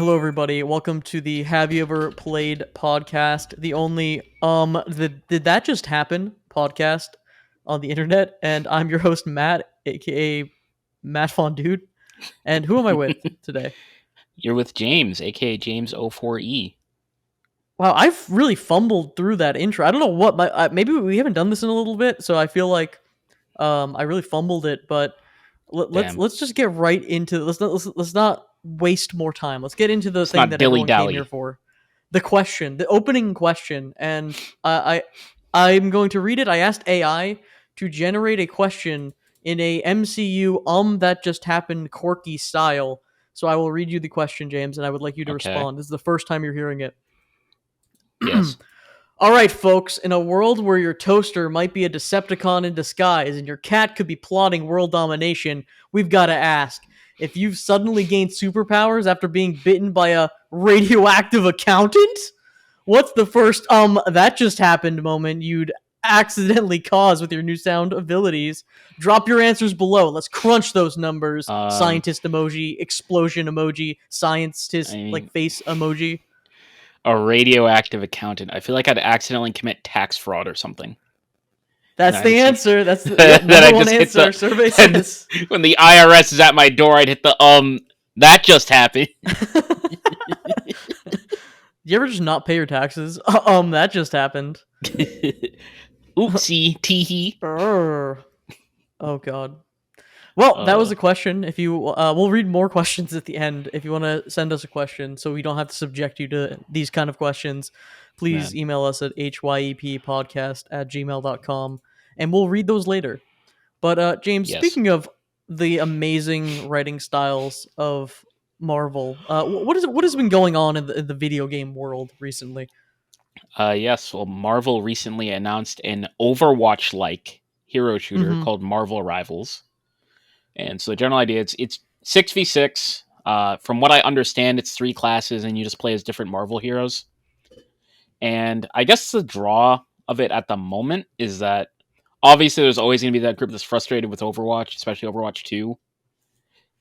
Hello, everybody. Welcome to the Have You Ever Played podcast, the only did that just happen podcast on the internet. And I'm your host, Matt, aka Matt Fondude. And who am I with today? You're with James, aka James 04E. Wow, I've really fumbled through that intro. I don't know what maybe we haven't done this in a little bit, so I feel like I really fumbled it. But let's just get right into let's not waste more time. Let's get into the It's thing not that everyone came here dilly-dally. for. The question, the opening question, and I'm going to read it. I asked AI to generate a question in a MCU that just happened quirky style. So I will read you the question, James, and I would like you to Okay. respond. This is the first time you're hearing it. Yes. All right, folks, in a world where your toaster might be a Decepticon in disguise and your cat could be plotting world domination, we've got to ask, if you've suddenly gained superpowers after being bitten by a radioactive accountant, what's the first that just happened moment you'd accidentally cause with your new sound abilities? Drop your answers below. Let's crunch those numbers. Scientist emoji, explosion emoji, scientist face emoji. A radioactive accountant. I feel like I'd accidentally commit tax fraud or something. That's the answer. That's the that number one answer. Survey says. When the IRS is at my door, I'd hit the that just happened. You ever just not pay your taxes? That just happened. Oopsie, teehee. Oh god. Well, that was a question. If you, we'll read more questions at the end. If you want to send us a question, so we don't have to subject you to these kind of questions, please email us at hyeppodcast@gmail.com, and we'll read those later. But James, speaking of the amazing writing styles of Marvel, what has been going on in the video game world recently? Yes. Well, Marvel recently announced an Overwatch-like hero shooter called Marvel Rivals. And so the general idea, it's 6v6. From what I understand, it's 3 classes, and you just play as different Marvel heroes. And I guess the draw of it at the moment is that obviously there's always going to be that group that's frustrated with Overwatch, especially Overwatch 2.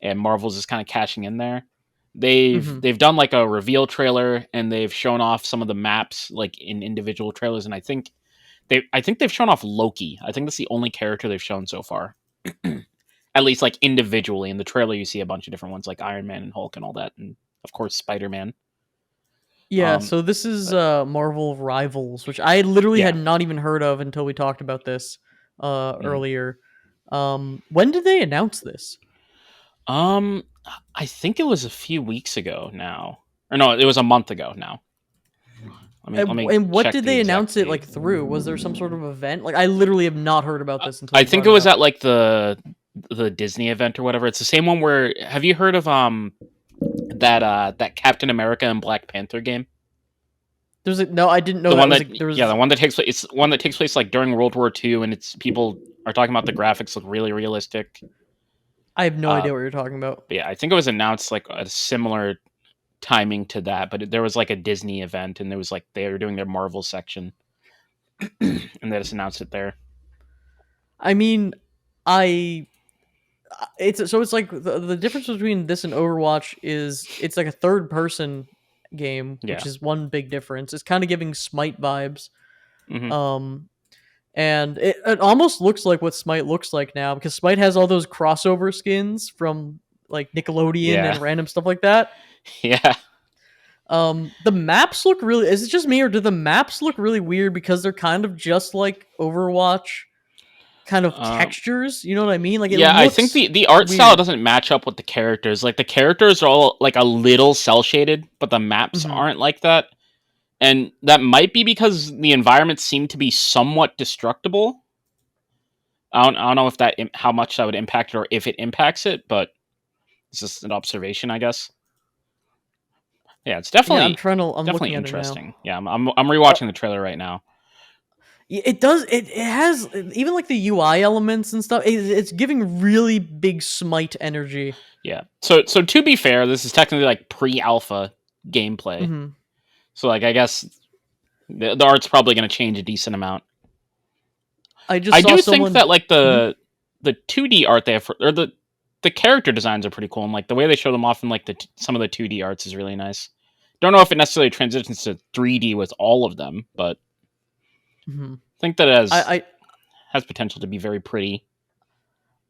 And Marvel's just kind of cashing in there. They've done like a reveal trailer, and they've shown off some of the maps like in individual trailers. And I think they've shown off Loki. I think that's the only character they've shown so far. At least like individually. In the trailer you see a bunch of different ones like Iron Man and Hulk and all that, and of course Spider-Man. Yeah, so this is Marvel Rivals, which I literally had not even heard of until we talked about this earlier. When did they announce this? I think it was a few weeks ago now. Or no, it was a month ago now. And what did they announce it like through? Was there some sort of event? Like I literally have not heard about this until I think it was at like the Disney event or whatever. It's the same one where, have you heard of that Captain America and Black Panther game? No, I didn't know the that one was that there was... yeah, the one that takes place. It's one that takes place like during World War II, and it's people are talking about the graphics look really realistic. I have no idea what you're talking about. Yeah, I think it was announced like a similar timing to that, but there was like a Disney event, and there was like they were doing their Marvel section, and they just announced it there. I mean, it's like the difference between this and Overwatch is it's like a third person game, which is one big difference. It's kind of giving Smite vibes. And it almost looks like what Smite looks like now, because Smite has all those crossover skins from like Nickelodeon and random stuff like that. Yeah. The maps look really... Is it just me, or do the maps look really weird because they're kind of just like Overwatch kind of textures? You know what I mean? Like, I think the art style doesn't match up with the characters. Like the characters are all like a little cel shaded, but the maps aren't like that. And that might be because the environments seem to be somewhat destructible. I don't know if how much that would impact it or if it impacts it, but it's just an observation, I guess. Yeah, it's definitely I'm definitely interesting. Yeah, I'm rewatching the trailer right now. It does. It has even like the UI elements and stuff. It's giving really big Smite energy. Yeah. So to be fair, this is technically like pre-alpha gameplay. So like I guess the art's probably going to change a decent amount. I do think that like the 2D art they have, or the the character designs are pretty cool, and like the way they show them off in like some of the 2D arts is really nice. Don't know if it necessarily transitions to 3D with all of them, but Mhm. I think that it I has potential to be very pretty.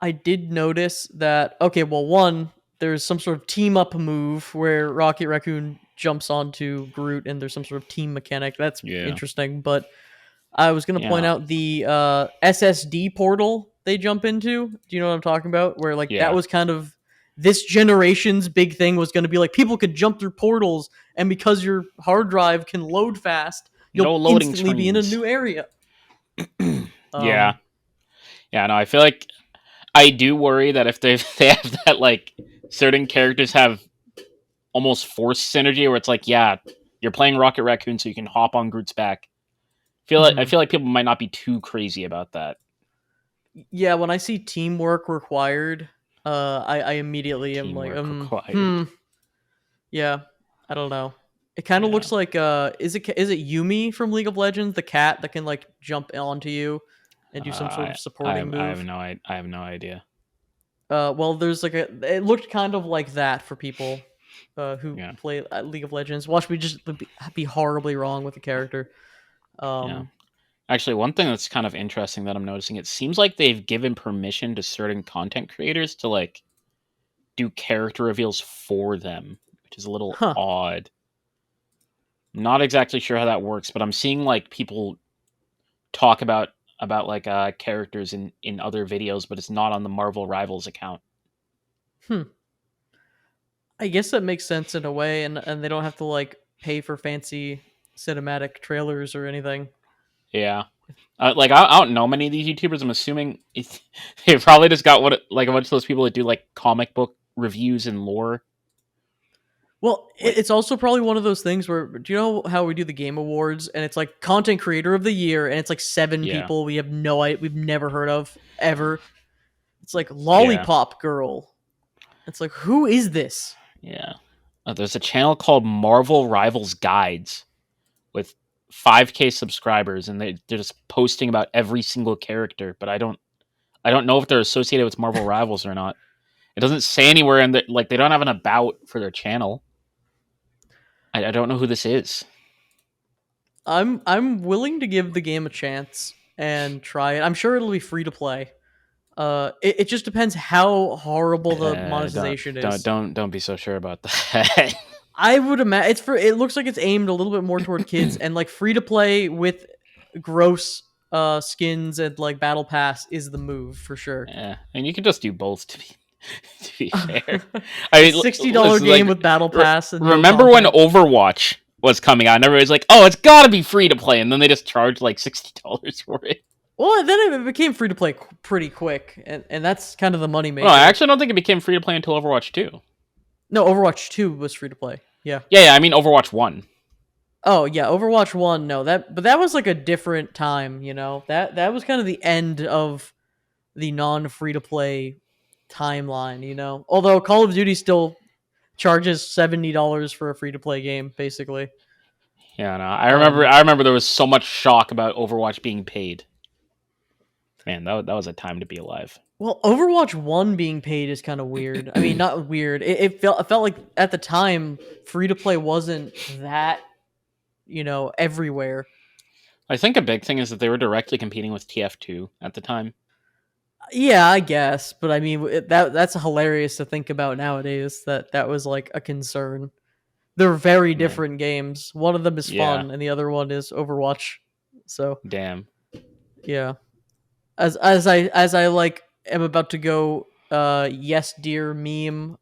I did notice that. Okay, well, one, there's some sort of team up move where Rocket Raccoon jumps onto Groot, and there's some sort of team mechanic. That's Yeah, interesting. But I was gonna point yeah, out the SSD portal they jump into. Do you know what I'm talking about? Where like that yeah. was kind of this generation's big thing was going to be like people could jump through portals, and because your hard drive can load fast, No you'll loading instantly be in a screens. new area. Yeah, Um, yeah. No, I feel like I do worry that if they they have that like certain characters have almost forced synergy where it's like, yeah, you're playing Rocket Raccoon so you can hop on Groot's back. I mhm. feel like people might not be too crazy about that. Yeah, when I see teamwork required, I immediately am like, Teamwork required. yeah, I don't know. It kind of Yeah. looks like is it Yumi from League of Legends, the cat that can like jump onto you and do some sort of supporting move. I have no idea. Well, there's like it looked kind of like that for people who Yeah. play League of Legends. Watch me just be horribly wrong with the character. Yeah. Um, Actually, one thing that's kind of interesting that I'm noticing, it seems like they've given permission to certain content creators to like do character reveals for them, which is a little huh. odd. I'm not exactly sure how that works, but I'm seeing like people talk about like characters in other videos, but it's not on the Marvel Rivals account. Hmm. I guess that makes sense in a way, and they don't have to like pay for fancy cinematic trailers or anything. Yeah. Like I don't know many of these YouTubers. I'm assuming they probably just got what like a bunch of those people that do like comic book reviews and lore. Well, Like, it's also probably one of those things where do you know how we do the game awards and it's like content creator of the year and it's like seven yeah, people we have no idea we've never heard of ever. It's like yeah, Lollipop Girl. It's like who is this? yeah. There's a channel called Marvel Rivals Guides with 5K subscribers, and they're just posting about every single character. But I don't know if they're associated with Marvel Rivals or not. It doesn't say anywhere in the like they don't have an about for their channel. I don't know who this is. I'm willing to give the game a chance and try it. I'm sure it'll be free to play. It just depends how horrible the monetization is. Don't be so sure about that. I would imagine it's for. It looks like it's aimed a little bit more toward kids, and like free to play with gross skins and like battle pass is the move for sure. Yeah, and you can just do both to be fair. I A mean, $60 listen, game like with battle pass and no remember when content. Overwatch was coming out, and everybody's like, "Oh, it's got to be free to play," and then they just charged like $60 for it. Well, then it became free to play pretty quick, and that's kind of the Well, I moneymaker. actually don't think it became free to play until Overwatch 2. No, Overwatch 2 was free to play. Yeah. Yeah, I mean Overwatch 1. Oh yeah, Overwatch 1. No, that was like a different time. That was kind of the end of the non free to play timeline. Although Call of Duty still charges $70 for a free to play game, basically. Yeah, no, Um, I remember there was so much shock about Overwatch being paid. Man, that was a time to be alive. well, Overwatch 1 being paid is kind of weird. I mean, not weird. It felt like at the time free to play wasn't that everywhere. I think a big thing is that they were directly competing with TF2 at the time. Yeah, I guess, but I mean that's hilarious to think about nowadays. That was like a concern. They're very Man, different games. One of them is yeah, fun, and the other one is Overwatch. So damn. yeah, as I like am about to go yes dear meme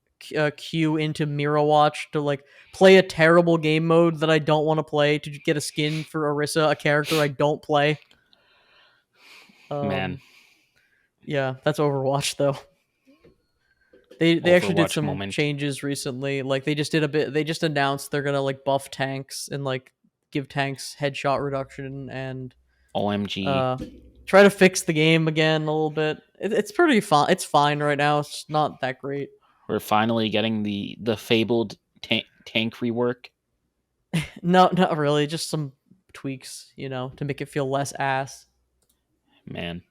queue into Mira Watch to like play a terrible game mode that I don't want to play to get a skin for Orisa, a character I don't play. Man, Um, yeah, that's Overwatch though. They actually did Overwatch some moment. changes recently. Like they just did a bit. They just announced they're gonna like buff tanks and like give tanks headshot reduction and OMG. uh try to fix the game again a little bit. It's pretty fine. It's fine right now. It's not that great. We're finally getting the fabled tank rework. No, not really. Just some tweaks, to make it feel less ass. Man.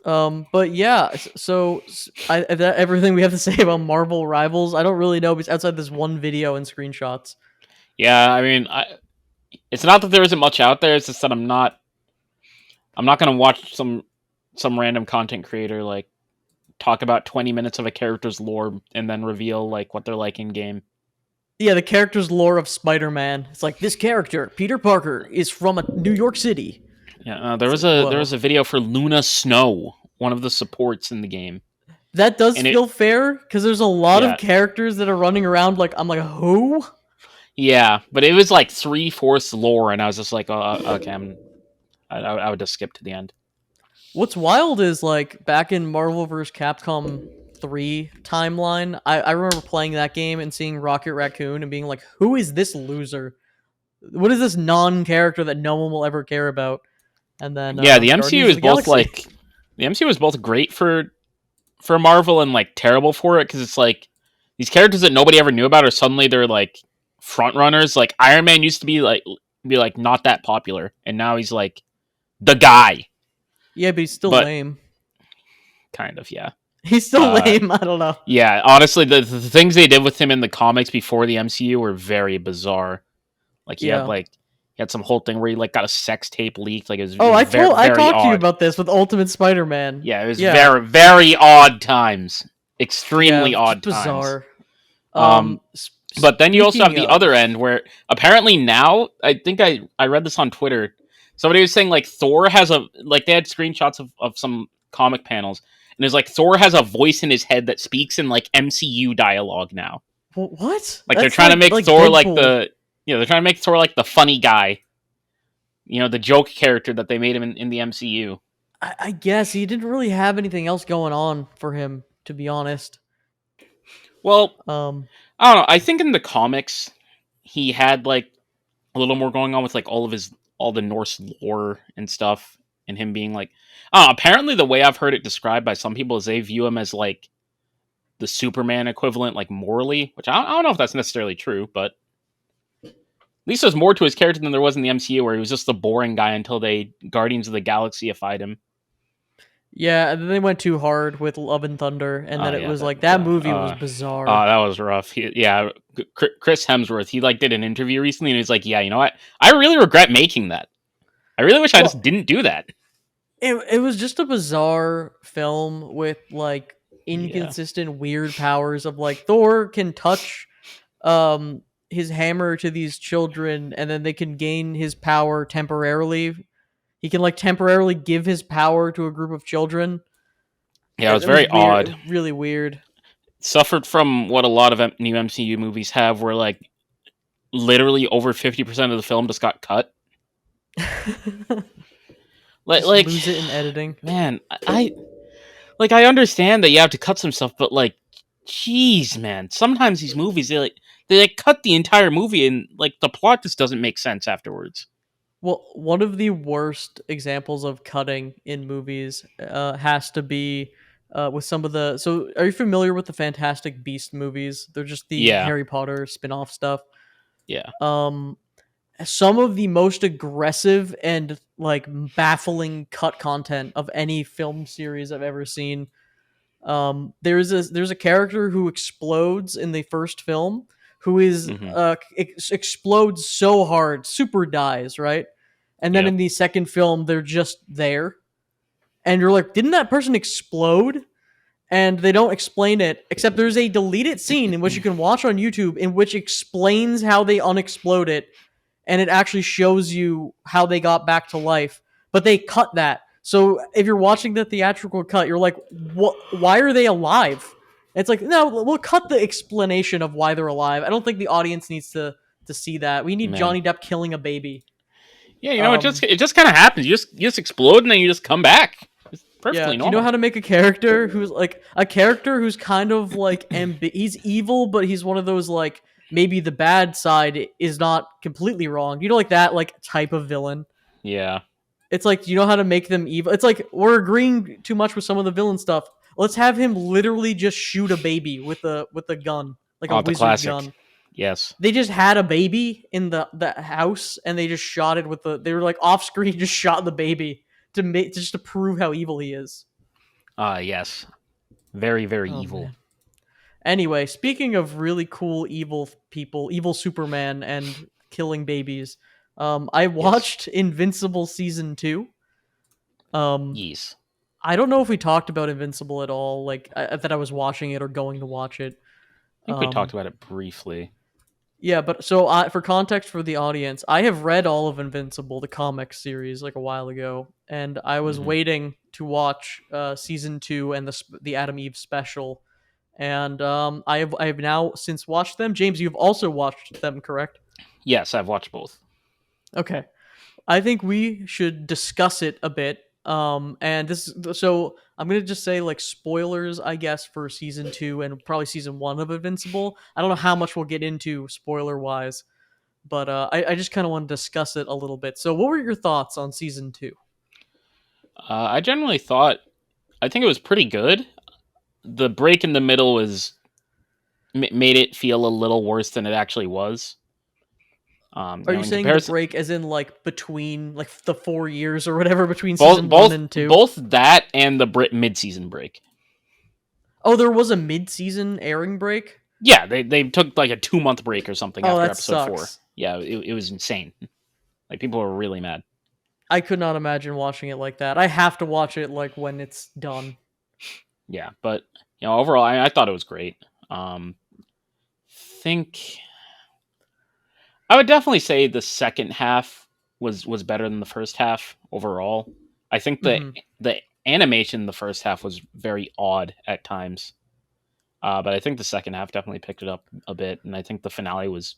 But yeah, everything we have to say about Marvel Rivals, I don't really know, because outside this one video and screenshots. Yeah, I mean, it's not that there isn't much out there. It's just that I'm not gonna watch some random content creator like talk about 20 minutes of a character's lore and then reveal like what they're like in game. Yeah, the character's lore of Spider-Man. It's like, this character, Peter Parker, is from New York City. Yeah, there It's was like, a whoa. video for Luna Snow, one of the supports in the game, That does and it feel fair, because there's a lot of yeah characters that are running around like, I'm like, who? yeah, but it was like 3/4 lore, and I was just like, oh, okay, I would just skip to the end. What's wild is, like, back in Marvel vs. Capcom 3 timeline, I remember playing that game and seeing Rocket Raccoon and being like, who is this loser? What is this non-character that no one will ever care about? And then Yeah, the MCU Guardians of is the both Galaxy. like the MCU is both great for Marvel and like terrible for it because it's like these characters that nobody ever knew about are suddenly they're like front runners. Like Iron Man used to be like not that popular, and now he's like the guy, Yeah, but he's still but lame. kind of yeah. He's still Uh, lame. I don't know. yeah, honestly, the things they did with him in the comics before the MCU were very bizarre. Like Yeah. he had some whole thing where he like got a sex tape leaked. Like it Oh, was very I very talked to you odd. about this with Ultimate Spider-Man. Yeah, it was Yeah. very very odd times, Yeah, extremely just odd times. bizarre. Um, but then you also have Speaking the of, other end where apparently now I think I read this on Twitter. Somebody was saying like Thor has a like they had screenshots of some comic panels and it's like Thor has a voice in his head that speaks in like MCU dialogue now. what? Like they're That's trying to make like Thor like Deadpool. the they're trying to make Thor like the funny guy. The joke character that they made him in the MCU. I guess he didn't really have anything else going on for him, to be honest. Well, Um, I don't know. I think in the comics he had like a little more going on with like all the Norse lore and stuff, and him being like, apparently the way I've heard it described by some people is they view him as like the Superman equivalent, like morally, which I don't know if that's necessarily true, but at least there's more to his character than there was in the MCU, where he was just the boring guy until they Guardians of the Galaxy-ified him. yeah, and then they went too hard with Love and Thunder, and Oh then it yeah, was like that movie was bizarre. that was rough. Yeah, Chris Hemsworth, he like did an interview recently, and he's like, yeah, you know what? I really regret making that. I really wish I Well, just didn't do that. it was just a bizarre film with like Yeah. inconsistent weird powers of like Thor can touch um his hammer to these children, and then they can gain his power temporarily. He can like temporarily give his power to a group of children. Yeah, it was It was very weird, odd. really weird. Suffered from what a lot of new MCU movies have, where like literally over 50% of the film just got cut. Like, Just like, lose it in editing. man, I understand that you have to cut some stuff, but like, jeez, man, sometimes these movies they cut the entire movie and like the plot just doesn't make sense afterwards. Well, one of the worst examples of cutting in movies has to be with some of the. So, are you familiar with the Fantastic Beast movies? They're just the Yeah, Harry Potter spin-off stuff. yeah. Um, some of the most aggressive and like baffling cut content of any film series I've ever seen. There's a character who explodes in the first film, who is Mm-hmm. explodes so hard, super dies, right? And then in Yep. the second film, they're just there, and you're like, didn't that person explode? And they don't explain it, except there's a deleted scene in which you can watch on YouTube in which explains how they unexplode it, and it actually shows you how they got back to life. But they cut that. So if you're watching the theatrical cut, you're like, what? Why are they alive? It's like, no, we'll cut the explanation of why they're alive. I don't think the audience needs to see that. We need Man. Johnny Depp killing a baby. Yeah, Um, it just kind of happens. You just explode and then you just come back. It's yeah. perfectly Do you know normal. how to make a character who's like a character who's kind of like he's evil, but he's one of those like maybe the bad side is not completely wrong. You know, like that like type of villain. Yeah. It's like, you know how to make them evil. It's like we're agreeing too much with some of the villain stuff. Let's have him literally just shoot a baby with a gun, like a Oh, the wizard classic. gun. Yes. They just had a baby in the house, and they just shot it with the. They were like off screen, just shot the baby to make just to prove how evil he is. Yes. Very, very Oh evil. man. Anyway, speaking of really cool evil people, evil Superman and killing babies, I Yes. watched Invincible season 2. Um, Yes. I don't know if we talked about Invincible at all, like that I was watching it or going to watch it. I think we talked Um, about it briefly. yeah, but for context for the audience, I have read all of Invincible, the comic series, like a while ago, and I was Hmm. waiting to watch season 2 and the Adam Eve special. And I have now since watched them. James, you've also watched them, correct? Yes, I've watched both. Okay. I think we should discuss it a bit. And this, so I'm gonna just say like spoilers, I guess, for season 2 and probably season 1 of Invincible. I don't know how much we'll get into spoiler wise, but I just kind of want to discuss it a little bit. So, what were your thoughts on season 2? I generally thought, I think it was pretty good. The break in the middle was made it feel a little worse than it actually was. Are you In saying the comparison, break as in like between like the 4 years or whatever between both season 1 both and 2? both that and the mid-season break. Oh, there was a mid-season airing break. Yeah, they took like a 2 month break or something Oh, after that episode 4. sucks. Yeah, it was insane. Like people were really mad. I could not imagine watching it like that. I have to watch it like when it's done. Yeah, but overall, I thought it was great. Um, think I would definitely say the second half was better than the first half overall. I think Hmm. the animation in the first half was very odd at times, but I think the second half definitely picked it up a bit, and I think the finale was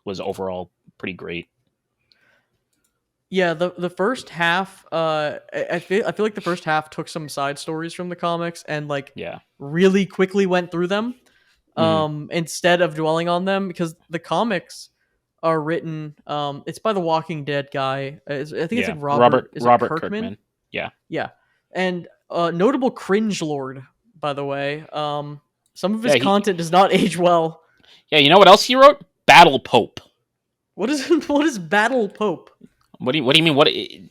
overall pretty great. Yeah, the first half, I feel like the first half took some side stories from the comics and like Yeah. really quickly went through them, Hmm. instead of dwelling on them because the comics are written. It's by the Walking Dead guy. I think it's Yeah. like Robert. Is it Robert Kirkman? Kirkman. Yeah. Yeah, and notable cringe lord, by the way. Some of his Yeah. He. content does not age well. Yeah. You know what else he wrote? Battle Pope. What is what is Battle Pope? What do you mean?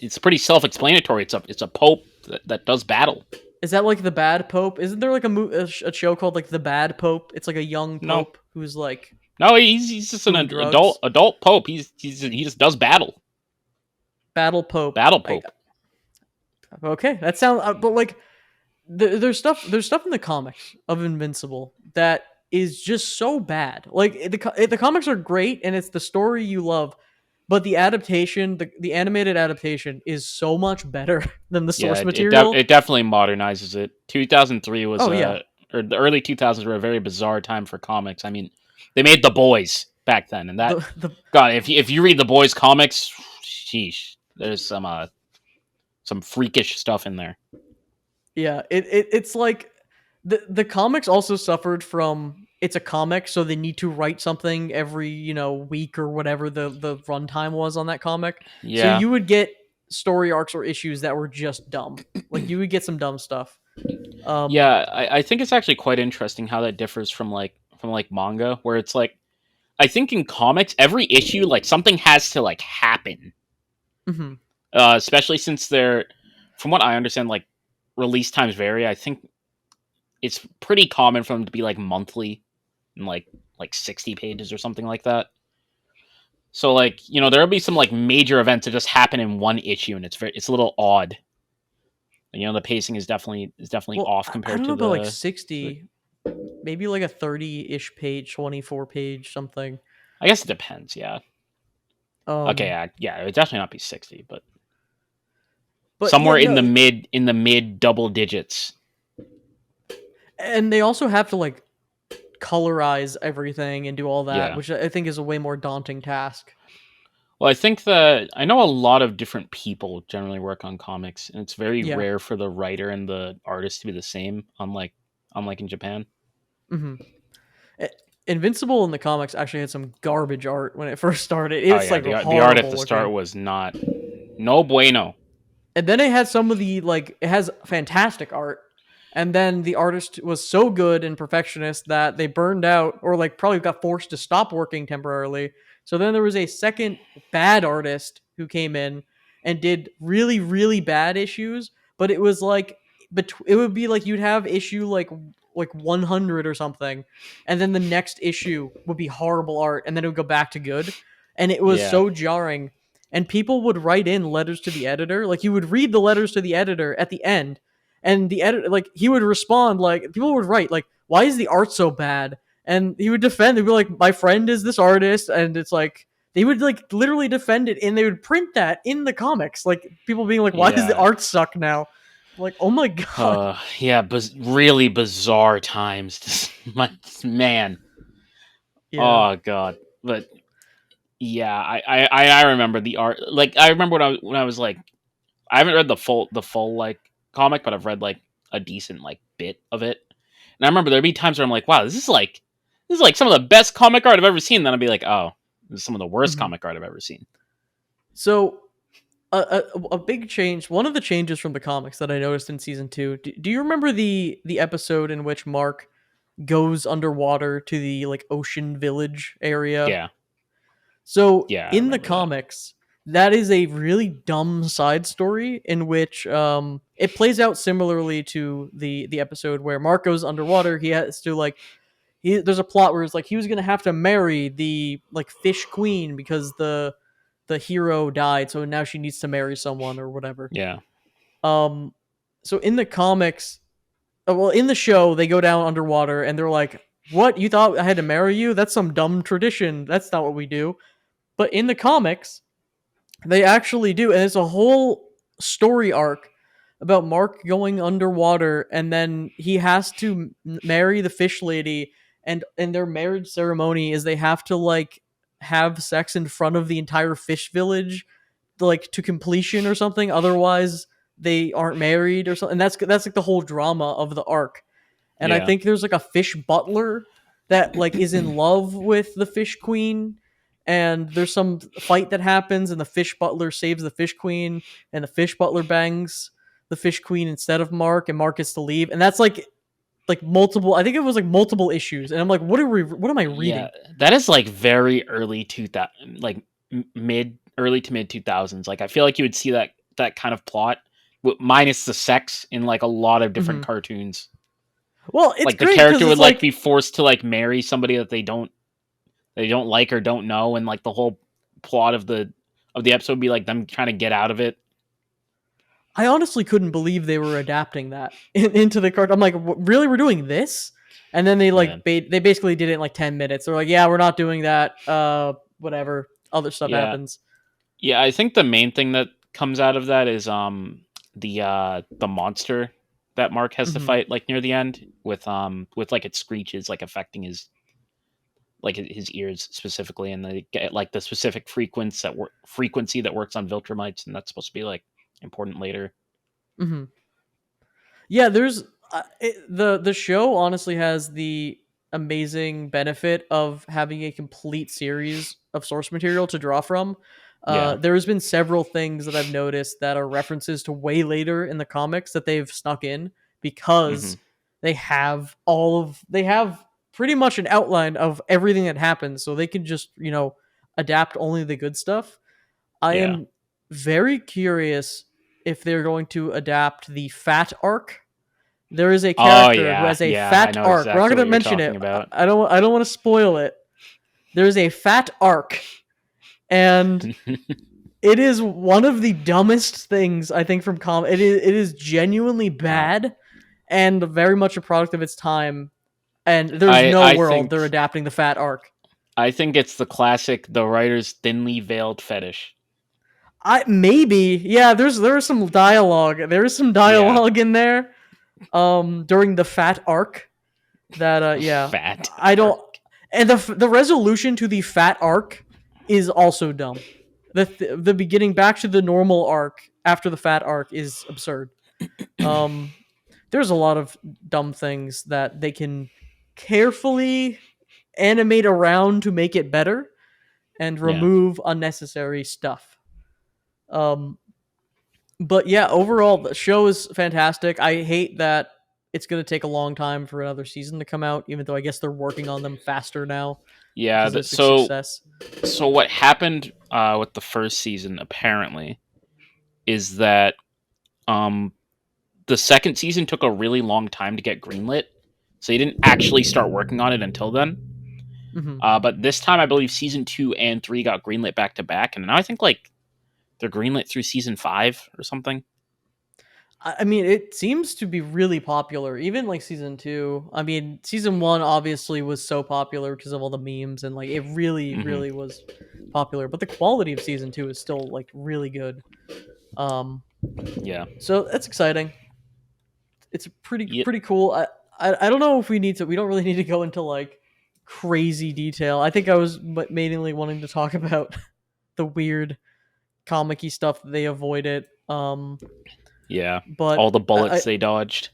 It's pretty self-explanatory. It's a pope that does battle. Is that like the bad pope? Isn't there like a show called like the Bad Pope? It's like a young No, pope who's like no, he's just an doing drugs. adult pope. He just does battle. Battle Pope. Battle I pope. okay, that sounds. But like, there's stuff in the comics of Invincible that is just so bad. Like the comics are great and it's the story you love, but the adaptation, the animated adaptation, is so much better than the Yeah, source material. it definitely modernizes it. 2003 was Oh yeah, or the early 2000s were a very bizarre time for comics. I mean, they made The Boys back then, and that the God, if you read The Boys comics, sheesh, there's some freakish stuff in there. Yeah, it's like the comics also suffered from it's a comic, so they need to write something every week or whatever the runtime was on that comic. So Yeah, you would get story arcs or issues that were just dumb. Like you would get some dumb stuff. Um, yeah, I think it's actually quite interesting how that differs from like manga, where it's like I think in comics every issue like something has to like happen, mhm. especially since they're from what I understand like release times vary. I think it's pretty common for them to be like monthly and like 60 pages or something like that. So like there'll be some like major events that just happen in one issue, and it's a little odd. The pacing is definitely Well, off I compared don't know to about like the. 60, maybe like a 30-ish page, 24 page something. I guess it depends. Yeah. Okay. Um, Yeah. It would definitely not be 60, but but yeah, somewhere no, in the mid double digits. and they also have to like colorize everything and do all that, Yeah. which I think is a way more daunting task. Well, I think that I know a lot of different people generally work on comics, and it's very Yeah. rare for the writer and the artist to be the same. Unlike in Japan. Hmm. Invincible in the comics actually had some garbage art when it first started. Oh It's yeah, like the art at horrible the start looking. was not no bueno. And then it had some of the like it has fantastic art. And then the artist was so good and perfectionist that they burned out or like probably got forced to stop working temporarily. So then there was a second bad artist who came in and did really really bad issues, but it was like it would be like you'd have issue like 100 or something, and then the next issue would be horrible art, and then it would go back to good, and it was Yeah. so jarring. And people would write in letters to the editor, like you would read the letters to the editor at the end, and the editor, like, he would respond, like, people would write like, why is the art so bad? And he would defend, they'd be like, my friend is this artist, and it's like they would like literally defend it, and they would print that in the comics, like people being like, why does the Yeah. art suck now? I'm like, oh my god. Yeah, really bizarre times. Man. Yeah. Oh god. But yeah, I remember the art. Like I remember when I was like, I haven't read the full like comic, but I've read like a decent like bit of it. And I remember there'd be times where I'm like, wow, this is like some of the best comic art I've ever seen. Then I'd be like, oh, this is some of the worst Mhm. comic art I've ever seen. So a big change, one of the changes from the comics that I noticed in season 2, do you remember the episode in which Mark goes underwater to the like ocean village area? Yeah, So yeah, I in the remember that. comics, that is a really dumb side story in which it plays out similarly to the episode where Mark goes underwater. He has to like there's a plot where it's like he was gonna have to marry the like fish queen because the hero died, so now she needs to marry someone or whatever. Yeah, Um, so in the comics, well, in the show, they go down underwater and they're like, "What? You thought I had to marry you? That's some dumb tradition. That's not what we do." But in the comics, they actually do, and it's a whole story arc about Mark going underwater, and then he has to marry the fish lady, and in their marriage ceremony is they have to like have sex in front of the entire fish village, like to completion or something. Otherwise, they aren't married or something. And that's like the whole drama of the arc. And I yeah, think there's like a fish butler that like is in love with the fish queen, and there's some fight that happens and the fish butler saves the fish queen, and the fish butler bangs the fish queen instead of Mark, and Mark gets to leave. And that's like multiple, I think it was like multiple issues, and I'm like, what am I yeah. reading? That is like very early 2000, like mid early to mid 2000s. Like I feel like you would see that kind of plot minus the sex in like a lot of different Hmm. cartoons. Well, it's Like the great because character it's would like like be forced to like marry somebody that they don't like or don't know, and like the whole plot of the episode would be like them trying to get out of it. I honestly couldn't believe they were adapting that into the card. I'm like, really, we're doing this? And then they Yeah, like they basically did it in like 10 minutes. They're like, yeah, we're not doing that. Whatever, other stuff yeah, happens. yeah. I think the main thing that comes out of that is the monster that Mark has to Hmm. fight like near the end with like its screeches like affecting his ears specifically, and they get like the specific frequency that works on Viltrumites, and that's supposed to be like important later. Hmm. Yeah, there's the show honestly has the amazing benefit of having a complete series of source material to draw from. Yeah. There's been several things that I've noticed that are references to way later in the comics that they've snuck in Hmm. because they have pretty much an outline of everything that happens, so they can just adapt only the good stuff. I Yeah. am very curious if they're going to adapt the fat arc. There is a Oh character who yeah, has a yeah. I fat know arc. We're not exactly going what to you're mention talking it. about. I don't want to spoil it. There is a fat arc, and it is one of the dumbest things I think from comic. It is genuinely uh, bad and very much a product of its time. And there's I no I world they're think adapting the fat arc. I think it's the classic the writer's thinly veiled fetish. I maybe yeah. There is some dialogue. There is some Yeah. dialogue in there. During the fat arc that yeah, Fat I don't. arc. And the resolution to the fat arc is also dumb. The beginning back to the normal arc after the fat arc is absurd. Um, there's a lot of dumb things that they can carefully animate around to make it better and Yeah. remove unnecessary stuff. Um, but yeah, overall the show is fantastic. I hate that it's going to take a long time for another season to come out, even though I guess they're working on them faster now Yeah. because of its So success. so what happened with the first season apparently is that um the second season took a really long time to get greenlit, so they didn't actually start working on it until then. Hmm. But this time, I believe season 2 and 3 got greenlit back to back, and now I think like they're greenlit through season 5 or something. I mean, it seems to be really popular. Even like season two. I mean, season one obviously was so popular because of all the memes and like it really, Hmm. really was popular. But the quality of season two is still like really good. Um, Yeah. so that's exciting. It's Yep. pretty cool. I don't know if we need to. We don't really need to go into like crazy detail. I think I was mainly wanting to talk about the weird comic-y stuff that they avoided. Yeah. But All the bullets they dodged,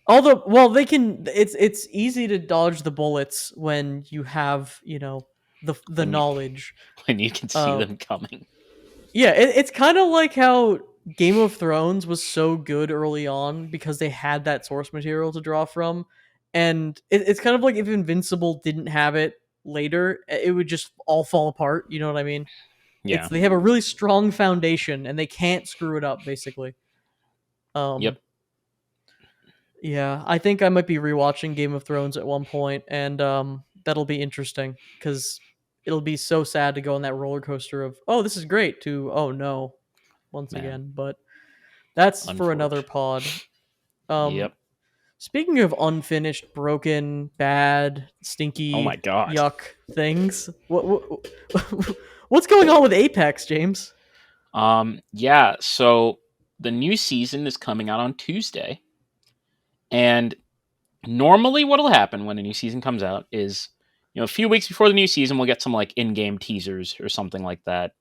although, well, they can. It's easy to dodge the bullets when you have the when you knowledge. when you can see Uh, them coming. yeah, it's kind of like how Game of Thrones was so good early on because they had that source material to draw from, and it's kind of like if Invincible didn't have it later, it would just all fall apart. You know what I mean? It's Yeah. they have a really strong foundation and they can't screw it up. Basically, Yep. um, yeah, I think I might be rewatching Game of Thrones at one point, and that'll be interesting because it'll be so sad to go on that roller coaster of oh this is great to oh no once Man. again. But that's for another Unfortunate. pod. Um, Yep. speaking of unfinished, broken, bad, Oh my stinky, god. yuck things, what's going on with Apex, James? Yeah, so the new season is coming out on Tuesday. And normally what'll happen when a new season comes out is, a few weeks before the new season we'll get some like in-game teasers or something like that.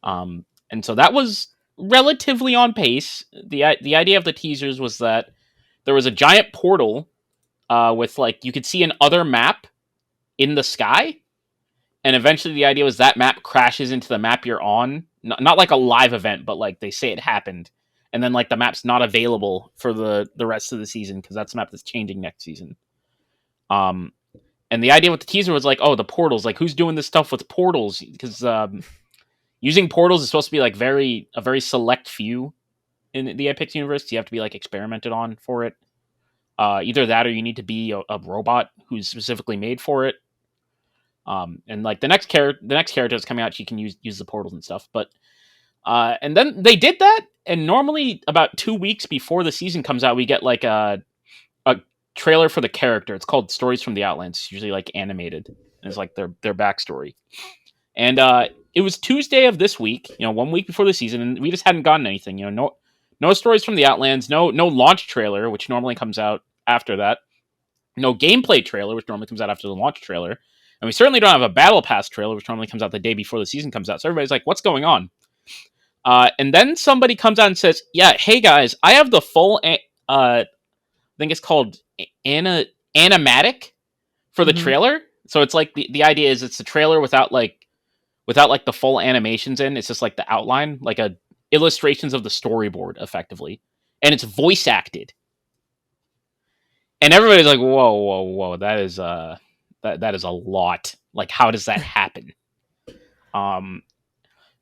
And so that was relatively on pace. The idea of the teasers was that there was a giant portal with like you could see an other map in the sky, and eventually the idea was that map crashes into the map you're on, not like a live event, but like they say it happened, and then like the map's not available for the rest of the season because that's the map that's changing next season. um and the idea with the teaser was like, oh, the portals, like who's doing this stuff with portals, because using portals is supposed to be like a very select few in the Apex universe. You have to be like experimented on for it. Either that or you need to be a robot who's specifically made for it. And like the next character that's coming out, she can use the portals and stuff. But and then they did that, and normally about 2 weeks before the season comes out, we get like a trailer for the character. It's called Stories from the Outlands. It's usually like animated, and it's like their backstory. And it was Tuesday of this week, 1 week before the season, and we just hadn't gotten anything. No stories from the Outlands, no launch trailer, which normally comes out after that. No gameplay trailer, which normally comes out after the launch trailer. And we certainly don't have a battle pass trailer, which normally comes out the day before the season comes out. So everybody's like, what's going on? And then somebody comes out and says, yeah, hey guys, I have the full, I think it's called animatic for the Mm-hmm. trailer. So it's like the idea is it's a trailer without like the full animations in. It's just like the outline, like a illustrations of the storyboard, effectively, and it's voice acted. And everybody's like, "Whoa, whoa, whoa! That is a lot. Like, how does that happen?" Um,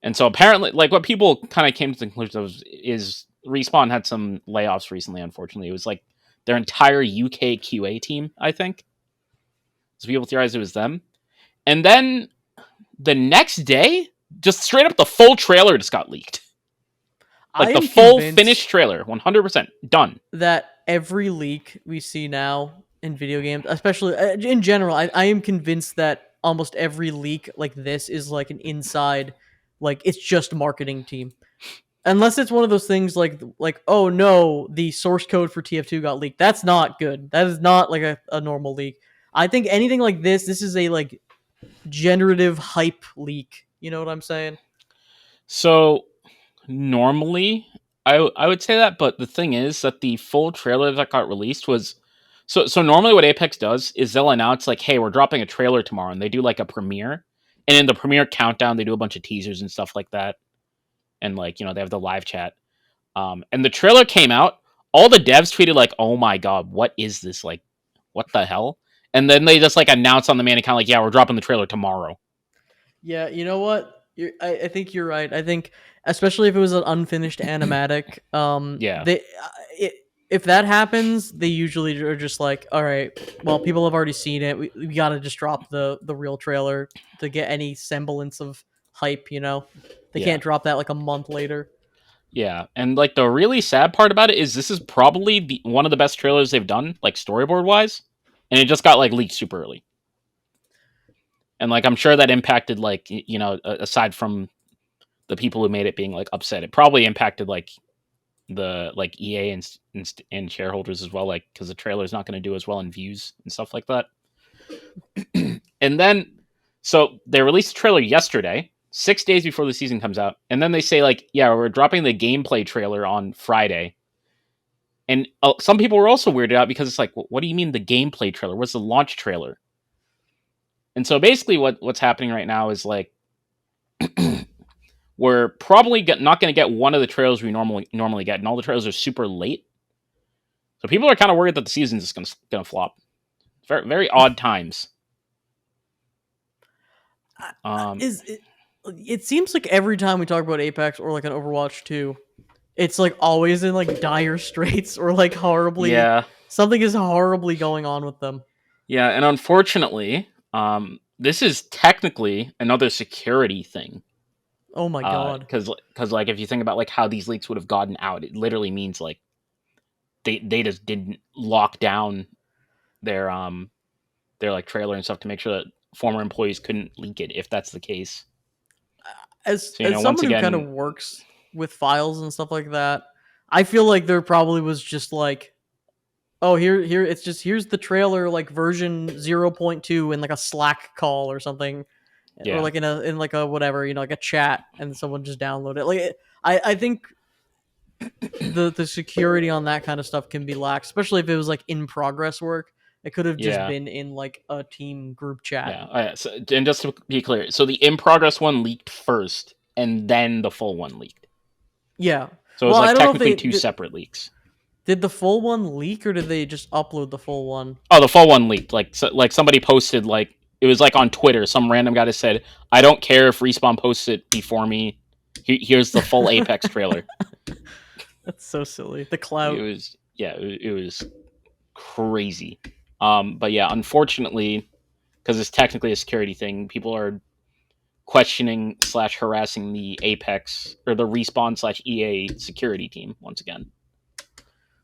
and so apparently, like, what people kind of came to the conclusion of is Respawn had some layoffs recently. Unfortunately, it was like their entire UK QA team. I think so. People theorized it was them, and then the next day, just straight up, the full trailer just got leaked. I Like the am full finished convinced trailer, 100% done. that every leak we see now in video games, especially in general, I am convinced that almost every leak like this is like an inside, like it's just marketing team. Unless it's one of those things like oh no, the source code for TF2 got leaked. That's not good. That is not like a normal leak. I think anything like this is a like generative hype leak. You know what I'm saying? So normally, I would say that, but the thing is that the full trailer that got released was so normally what Apex does is they'll announce like, hey, we're dropping a trailer tomorrow, and they do like a premiere, and in the premiere countdown they do a bunch of teasers and stuff like that, and like they have the live chat. And the trailer came out, all the devs tweeted like, oh my god, what is this, like what the hell? And then they just like announced on the main account like, yeah, we're dropping the trailer tomorrow. Yeah, you know what? I think you're right. I think especially if it was an unfinished animatic, Yeah. they it. if that happens, they usually are just like, all right, well, people have already seen it. We got to just drop the real trailer to get any semblance of hype. They Yeah. can't drop that like a month later. Yeah, and like the really sad part about it is this is probably one of the best trailers they've done, like storyboard wise, and it just got like leaked super early. And like I'm sure that impacted like aside from the people who made it being like upset, it probably impacted like the like EA and shareholders as well, like because the trailer is not going to do as well in views and stuff like that. And then so they released the trailer yesterday, 6 days before the season comes out, and then they say like, yeah, we're dropping the gameplay trailer on Friday. And some people were also weirded out because it's like, what do you mean the gameplay trailer? What's the launch trailer? And so basically, what's happening right now is like we're probably not going to get one of the trailers we normally get, and all the trailers are super late. So people are kind of worried that the season's just going to flop. Very very odd times. Is it? It seems like every time we talk about Apex or like an Overwatch 2, it's like always in like dire straits or like horribly Yeah, something is horribly going on with them. yeah, and unfortunately, this is technically another security thing. Oh my god. Because like if you think about like how these leaks would have gotten out, it literally means like they just didn't lock down their their like trailer and stuff to make sure that former employees couldn't leak it if that's the case. As So as once someone who kind again, of works with files and stuff like that, I feel like there probably was just like, oh, here it's just here's the trailer like version 0.2 in like a Slack call or something, or yeah, like in like a whatever, like a chat, and someone just download it. Like I think the security on that kind of stuff can be lax, especially if it was like in progress work. It could have just yeah, been in like a team group chat. yeah. So, and just to be clear, so the in progress one leaked first, and then the full one leaked. Yeah. So it was Well, I like don't know if technically they two separate leaks. did the full one leak or did they just upload the full one? Oh, the full one leaked. Like like somebody posted like it was like on Twitter. Some random guy just said, "I don't care if Respawn posts it before me. Here's the full Apex trailer." That's so silly. The It clout. was it was crazy. But yeah, unfortunately, because it's technically a security thing, people are questioning / harassing the Apex or the Respawn / EA security team once again.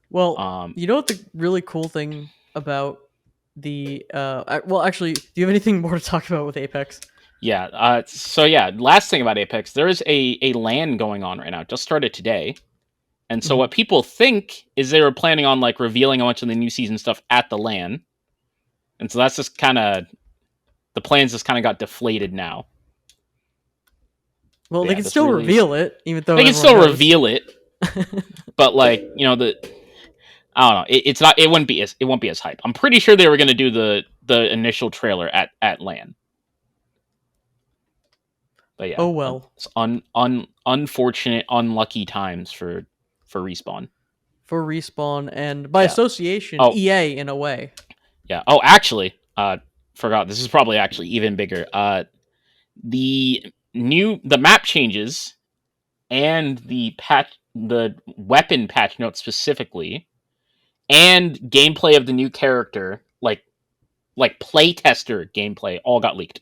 Well, Um, you know what the really cool thing about the well, actually, do you have anything more to talk about with Apex? yeah. So yeah, last thing about Apex, there is a LAN going on right now. It just started today. And so Mhm. what people think is they were planning on like revealing a bunch of the new season stuff at the LAN. And so that's just kind of the plans just kind of got deflated now. Well, But they yeah, can this still really reveal it, even though they can everyone still knows. reveal it, but like, the I don't know, it's not it won't be as hype. I'm pretty sure they were going to do the initial trailer at LAN. But yeah, Oh well, it's unfortunate, unlucky times for Respawn. for Respawn and by Yeah. association, Oh, EA in a way. yeah. Oh, actually, forgot. This is probably actually even bigger. The map changes and the weapon patch notes specifically, and gameplay of the new character, like playtester gameplay, all got leaked.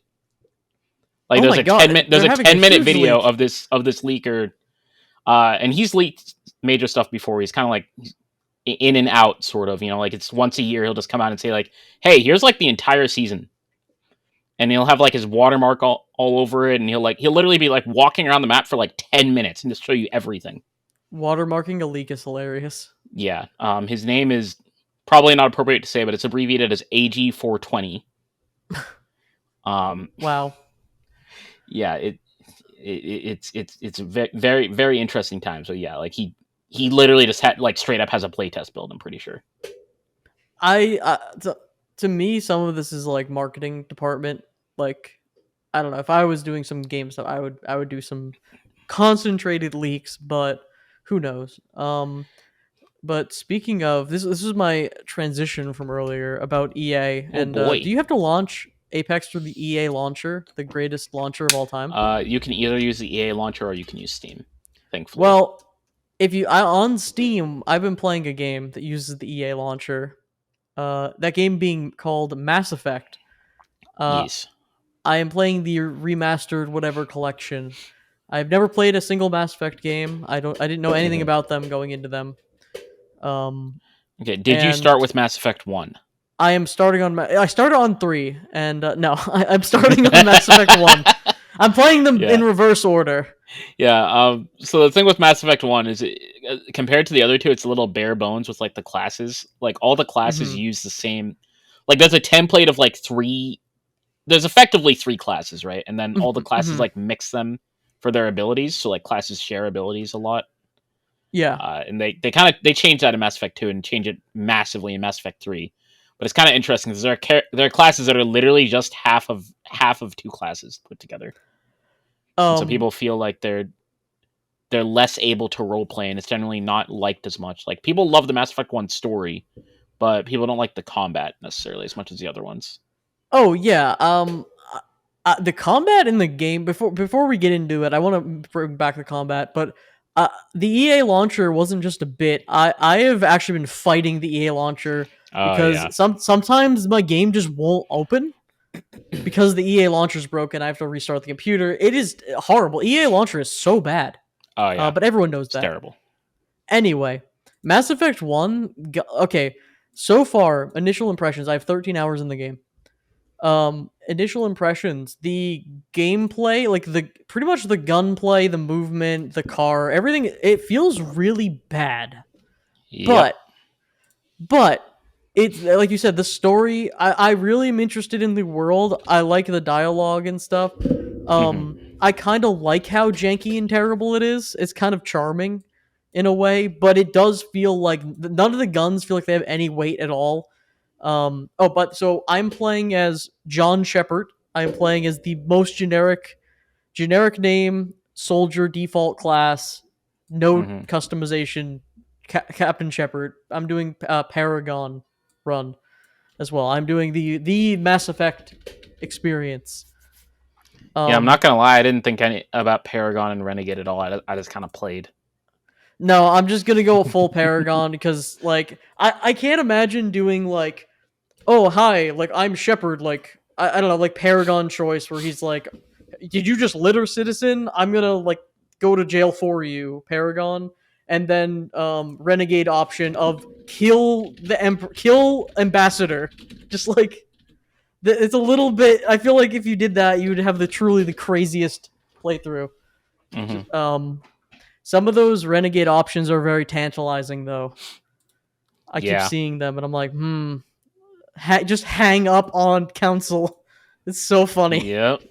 Like Oh my god, there's they're a having a 10-minute huge video leak. of this leaker, and he's leaked major stuff before. He's kind of like in and out, sort of. Like it's once a year he'll just come out and say like, "Hey, here's like the entire season," and he'll have like his watermark all over it, and he'll literally be like walking around the map for like 10 minutes and just show you everything. Watermarking a leak is hilarious. Yeah, his name is probably not appropriate to say, but it's abbreviated as AG420. Um, Wow. yeah, it's a very very interesting time. So yeah, like he literally just had like straight up has a playtest build. I'm pretty sure. I to me, some of this is like marketing department. Like, I don't know, if I was doing some game stuff, I would do some concentrated leaks, but who knows? But speaking of this is my transition from earlier about EA. Oh And do boy. you have to launch Apex through the EA launcher, the greatest launcher of all time? You can either use the EA launcher or you can use Steam. Thankfully. Well, if you on Steam, I've been playing a game that uses the EA launcher. That game being called Mass Effect. Uh, Yes. I am playing the remastered whatever collection. I've never played a single Mass Effect game. I didn't know anything Hmm. about them going into them. Um, Okay. Did you and start with Mass Effect 1? I am starting on. I started on three, and no, I'm starting on Mass Effect One. I'm playing them Yeah. in reverse order. Yeah. So the thing with Mass Effect 1 is, compared to the other two, it's a little bare bones with like the classes. Like all the classes Hmm. use the same. Like there's a template of like three. There's effectively three classes, right? And then all the classes Hmm. like mix them for their abilities. So like classes share abilities a lot. Yeah. And they kind of they changed that in Mass Effect 2 and change it massively in Mass Effect 3. But it's kind of interesting because there are classes that are literally just half of two classes put together, and so Um. people feel like they're less able to role play, and it's generally not liked as much. Like people love the Mass Effect 1 story, but people don't like the combat necessarily as much as the other ones. Oh yeah. The combat in the game before we get into it, I want to bring back the combat, but the EA launcher wasn't just a bit. I have actually been fighting the EA launcher Oh because yeah. sometimes my game just won't open because the EA launcher is broken. I have to restart the computer. It is horrible. EA launcher is so bad, Oh yeah. but everyone knows It's that. terrible. Anyway, Mass Effect One. Okay, so far initial impressions. I have 13 hours in the game. Initial impressions. The gameplay, like the pretty much the gunplay, the movement, the car, everything. It feels really bad, Yep. but but it's like you said, the story. I really am interested in the world. I like the dialogue and stuff. Hmm. I kind of like how janky and terrible it is. It's kind of charming in a way, but it does feel like none of the guns feel like they have any weight at all. But so I'm playing as John Shepard. I'm playing as the most generic name, soldier default class, no Hmm. customization, Captain Shepard. I'm doing Paragon run as well. I'm doing the Mass Effect experience. Yeah, I'm not Um, gonna lie. I didn't think any about Paragon and Renegade at all. I just kind of played. no, I'm just gonna go full Paragon because like I can't imagine doing like, oh hi, like I'm Shepard, like I don't know, like Paragon choice where he's like, did you just litter citizen? I'm gonna like go to jail for you, Paragon. And then renegade option of kill the kill ambassador. Just like it's a little bit. I feel like if you did that, you would have the truly the craziest playthrough. Hmm. Um, some of those renegade options are very tantalizing, though. I keep Yeah. seeing them, and I'm like, just hang up on council. It's so funny. Yep.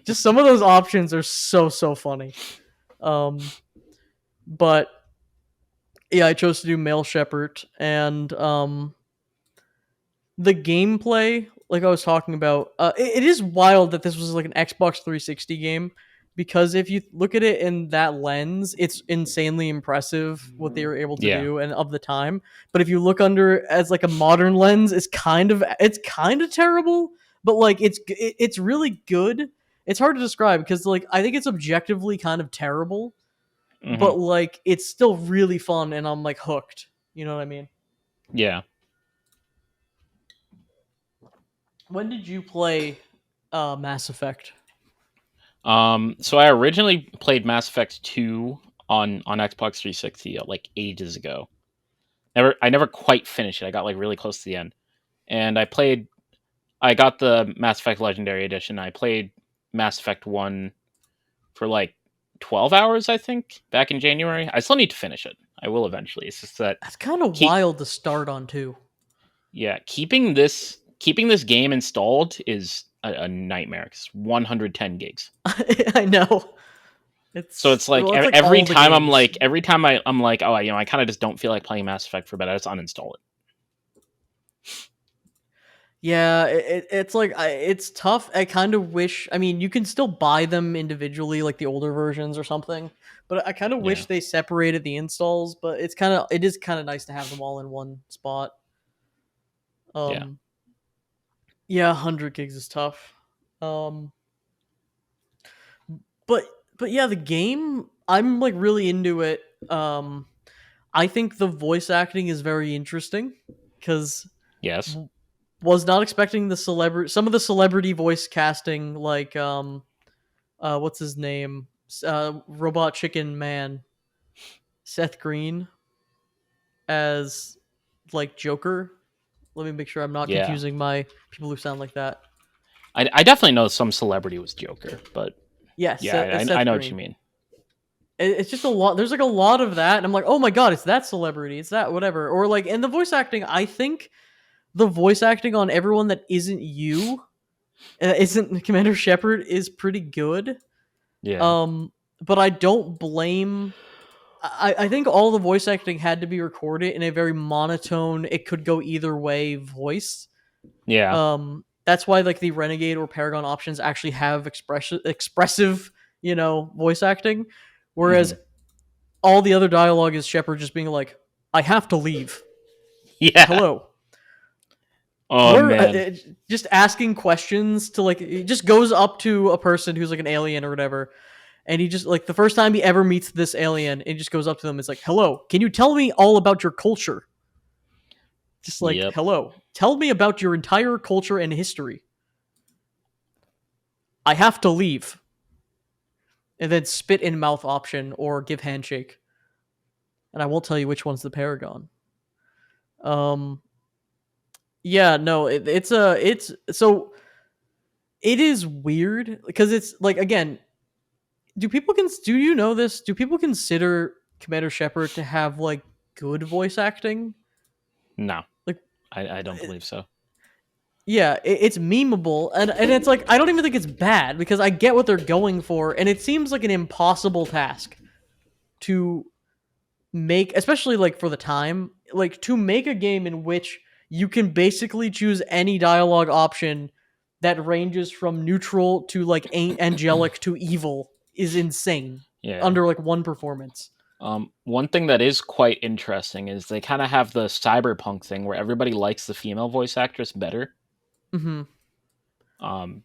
Just some of those options are so funny. Um, but yeah, I chose to do male shepherd, and the gameplay, like I was talking about, it is wild that this was like an Xbox 360 game because if you look at it in that lens, it's insanely impressive what they were able to Yeah. do and of the time. But if you look under as like a modern lens, it's kind of terrible, but like it's really good. It's hard to describe because like I think it's objectively kind of terrible, Hmm. but like it's still really fun and I'm like hooked. You know what I mean? Yeah. When did you play Mass Effect? So I originally played Mass Effect 2 on Xbox 360 like ages ago. I never quite finished it. I got like really close to the end. And I got the Mass Effect Legendary Edition. I played Mass Effect 1 for like 12 hours, I think, back in January. I still need to finish it. I will eventually. It's just that That's kind of keep wild to start on too. yeah, keeping this game installed is a nightmare. It's 110 gigs. I know. So it's like Well, it's like every all the time games. I'm like, oh, I kind of just don't feel like playing Mass Effect for a bit. I just uninstall it. Yeah, it's like it's tough. I kind of wish. I mean, you can still buy them individually, like the older versions or something. But I kind of Yeah, wish they separated the installs. But it is kind of nice to have them all in one spot. yeah. Um, yeah, 100 gigs is tough. Um, but but yeah, the game, I'm like really into it. Um, I think the voice acting is very interesting because Yes. was not expecting the celebrity, some of the celebrity voice casting, like what's his name, Robot Chicken Man, Seth Green as like Joker. Let me make sure I'm not Yeah. confusing my people who sound like that. I definitely know some celebrity was Joker, but Yes, yeah, I Seth know what you Green. mean. It's just a lot. There's like a lot of that, and I'm like, oh my god, it's that celebrity, it's that whatever, or like, and the voice acting. I think the voice acting on everyone that isn't you, isn't Commander Shepard, is pretty good. Yeah. Um, but I don't blame. I think all the voice acting had to be recorded in a very monotone. It could go either way voice. Yeah. That's why like the Renegade or Paragon options actually have expressive, voice acting, whereas Hmm. all the other dialogue is Shepard just being like, "I have to leave. Yeah. Hello." Oh Where man. just asking questions to like, he just goes up to a person who's like an alien or whatever, and he just like the first time he ever meets this alien, it just goes up to them. It's like, "Hello, can you tell me all about your culture?" Just like, Yep. "Hello, tell me about your entire culture and history. I have to leave." And then spit in mouth option or give handshake. And I won't tell you which one's the Paragon. Um, yeah, no, it's so it is weird because it's like, again, do you know this? Do people consider Commander Shepard to have like good voice acting? No, Like, I don't believe so. yeah, it's memeable, and it's like I don't even think it's bad because I get what they're going for, and it seems like an impossible task to make, especially like for the time, like to make a game in which you can basically choose any dialogue option that ranges from neutral to like angelic to evil is insane Yeah. under like one performance. One thing that is quite interesting is they kind of have the cyberpunk thing where everybody likes the female voice actress better. Mm-hmm. Um,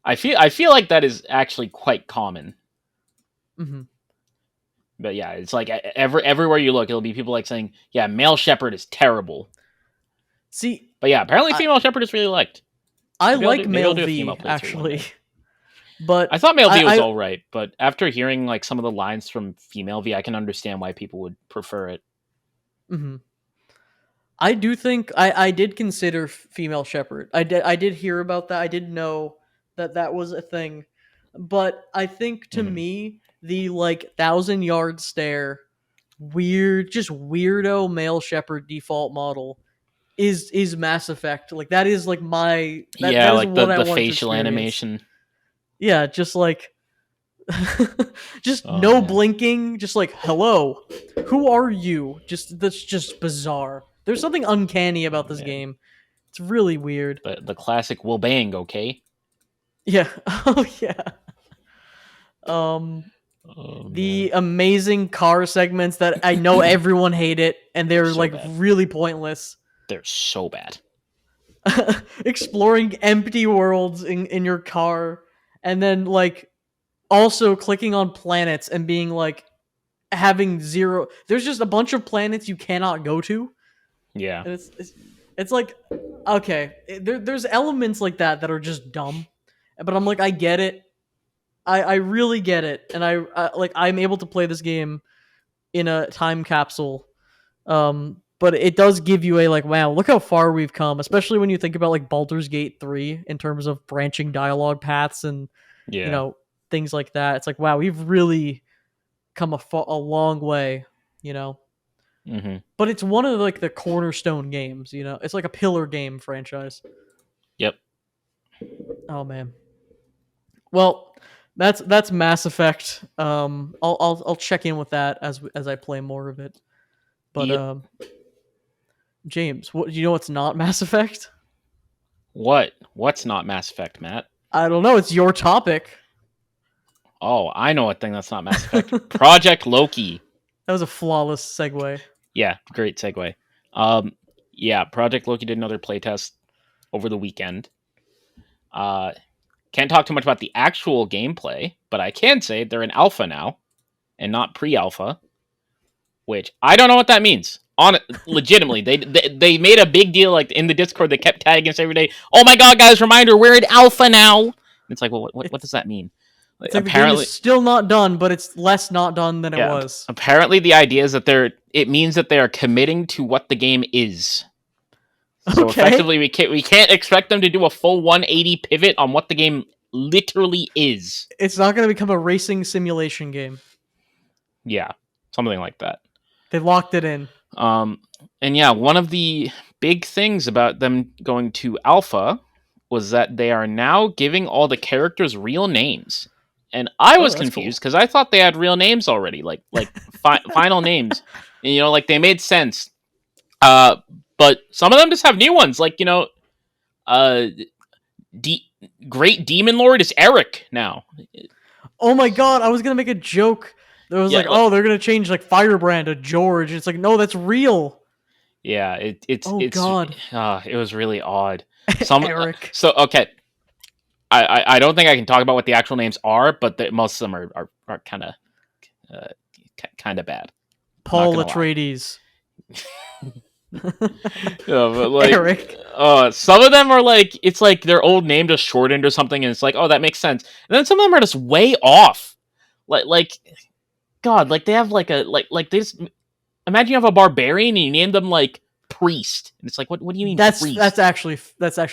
I feel like that is actually quite common. Mm-hmm. But yeah, it's like everywhere you look, it'll be people like saying, "Yeah, male shepherd is terrible." See, But yeah, apparently I female shepherd is really liked. I like Maybe I'll male do a female V playthrough one actually, day. but I thought male V was I all right, but after hearing like some of the lines from female V, I can understand why people would prefer it. mm-hmm. I do think I did consider female shepherd. I did hear about that. I did know that that was a thing, but I think to Hmm. me the like 1,000 yard stare, weird, just weirdo male shepherd default model is Mass Effect. Like that is like that Yeah, is like what I the want to facial experience. animation. Yeah, just like just Oh no man, blinking, just like hello, who are you? Just that's just bizarre. There's something uncanny oh about this man, game. It's really weird. the classic will bang, okay? Yeah. Oh yeah. Um, Oh man, the amazing car segments that I know everyone hate it, and they're they're so like bad. really pointless. They're so bad. Exploring empty worlds in your car, and then like also clicking on planets and being like having zero. There's just a bunch of planets you cannot go to, Yeah. and it's like okay, there's elements like that are just dumb, but I'm like I get it. I really get it, and like I'm able to play this game in a time capsule. But it does give you a like, wow, look how far we've come, especially when you think about like Baldur's Gate 3 in terms of branching dialogue paths and you Yeah. know things like that. It's like, wow, we've really come a long way, you know. Hmm. But it's one of like the cornerstone games, you know. It's like a pillar game franchise. Yep. Oh man. Well, that's Mass Effect. I'll check in with that as I play more of it. But Yep. James, what do you know? What's not Mass Effect? What? What's not Mass Effect, Matt? I don't know. It's your topic. Oh, I know a thing that's not Mass Effect. That Project Loki. was a flawless segue. Yeah, great segue. Um, yeah, Project Loki did another playtest over the weekend. Uh, Can't talk too much about the actual gameplay, but I can say they're in alpha now and not pre-alpha, which I don't know what that means. Legitimately, they made a big deal like in the Discord. They kept tagging us every day. Oh my god, guys! Reminder, we're in alpha now. And it's like, well, what does that mean? It's like the game is Apparently, still not done, but it's less not done than it yeah. was. Apparently, the idea is that it means that they are committing to what the game is. So Okay. effectively, we can't expect them to do a full 180 pivot on what the game literally is. It's not going to become a racing simulation game. Yeah, something like that. They locked it in. And yeah, one of the big things about them going to alpha was that they are now giving all the characters real names. And I was confused because I thought they had real names already, like final names. And, like they made sense. But some of them just have new ones, like Great Demon Lord is Eric now. Oh my god, I was gonna make a joke. There was oh, they're gonna change like Firebrand to George. It's like, no, that's real. Yeah, it's god. It was really odd. Eric. So okay, I don't think I can talk about what the actual names are, but most of them are kind of bad. Paul Atreides. But like Eric. Some of them are like, it's like their old name just shortened or something, and it's like, oh, that makes sense. And then some of them are just way off. Like God, like they have like a like they just imagine you have a barbarian and you name them like Priest, and it's like, what do you mean priest? That's actually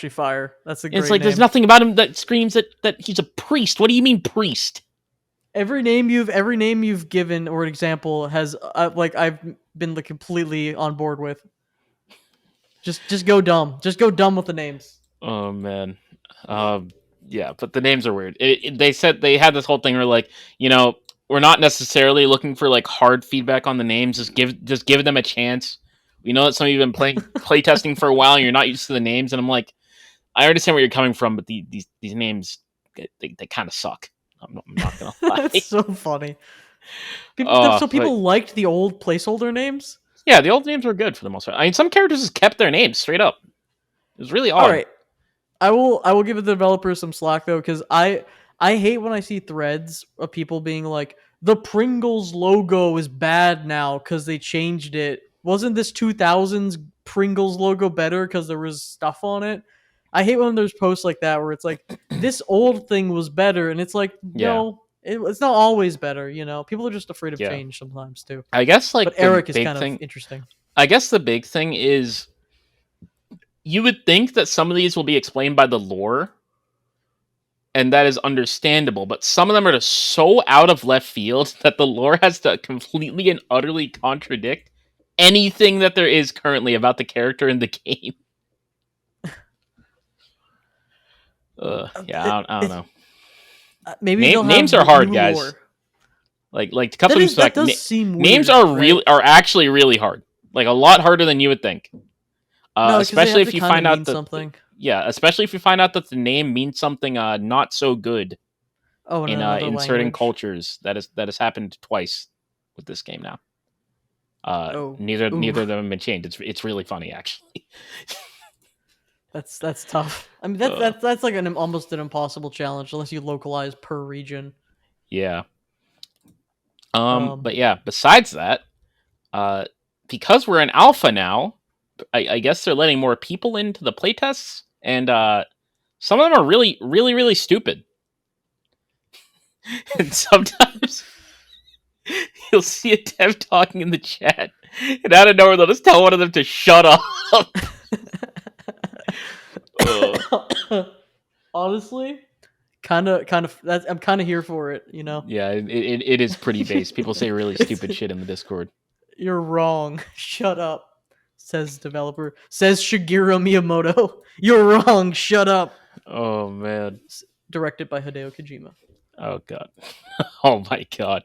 fire. That's a great it's like name. There's nothing about him that screams that he's a priest. What do you mean priest? Every name you've given or an example has I've been like completely on board with. Just go dumb. Just go dumb with the names. Oh man, yeah, but the names are weird. They said they had this whole thing where like, we're not necessarily looking for like hard feedback on the names. Just give them a chance. We know that some of you have been playtesting for a while and you're not used to the names, and I'm like, I understand where you're coming from, but these names they kind of suck. I'm not gonna lie. That's so funny. So people liked the old placeholder names? Yeah, the old names were good for the most part. I mean, some characters just kept their names straight up. It was really odd. All right, I will give the developers some slack though, because I hate when I see threads of people being like, the Pringles logo is bad now because they changed it. Wasn't this 2000s Pringles logo better because there was stuff on it? I hate when there's posts like that where it's like, this old thing was better, and it's like, no, it's not always better. People are just afraid of change sometimes too. I guess but Eric is kind of interesting. I guess the big thing is, you would think that some of these will be explained by the lore, and that is understandable, but some of them are just so out of left field that the lore has to completely and utterly contradict anything that there is currently about the character in the game. Yeah, I don't know. Maybe names are hard, guys. Lore. Like to cut them back, names are actually really hard. Like a lot harder than you would think. Especially if you find out that something. Yeah, especially if you find out that the name means something not so good. In certain cultures, that has happened twice with this game now. Neither of them have been changed. It's really funny, actually. That's tough. I mean, that's like almost an impossible challenge unless you localize per region. Yeah. But yeah, besides that, because we're in alpha now, I guess they're letting more people into the playtests, and some of them are really, really, really stupid. And sometimes you'll see a dev talking in the chat, and out of nowhere they'll just tell one of them to shut up. Honestly, kind of. I'm kind of here for it. Yeah, it is pretty base. People say really stupid shit in the Discord. You're wrong. Shut up, says developer. Says Shigeru Miyamoto. You're wrong. Shut up. Oh man. Directed by Hideo Kojima. Oh god. Oh my god.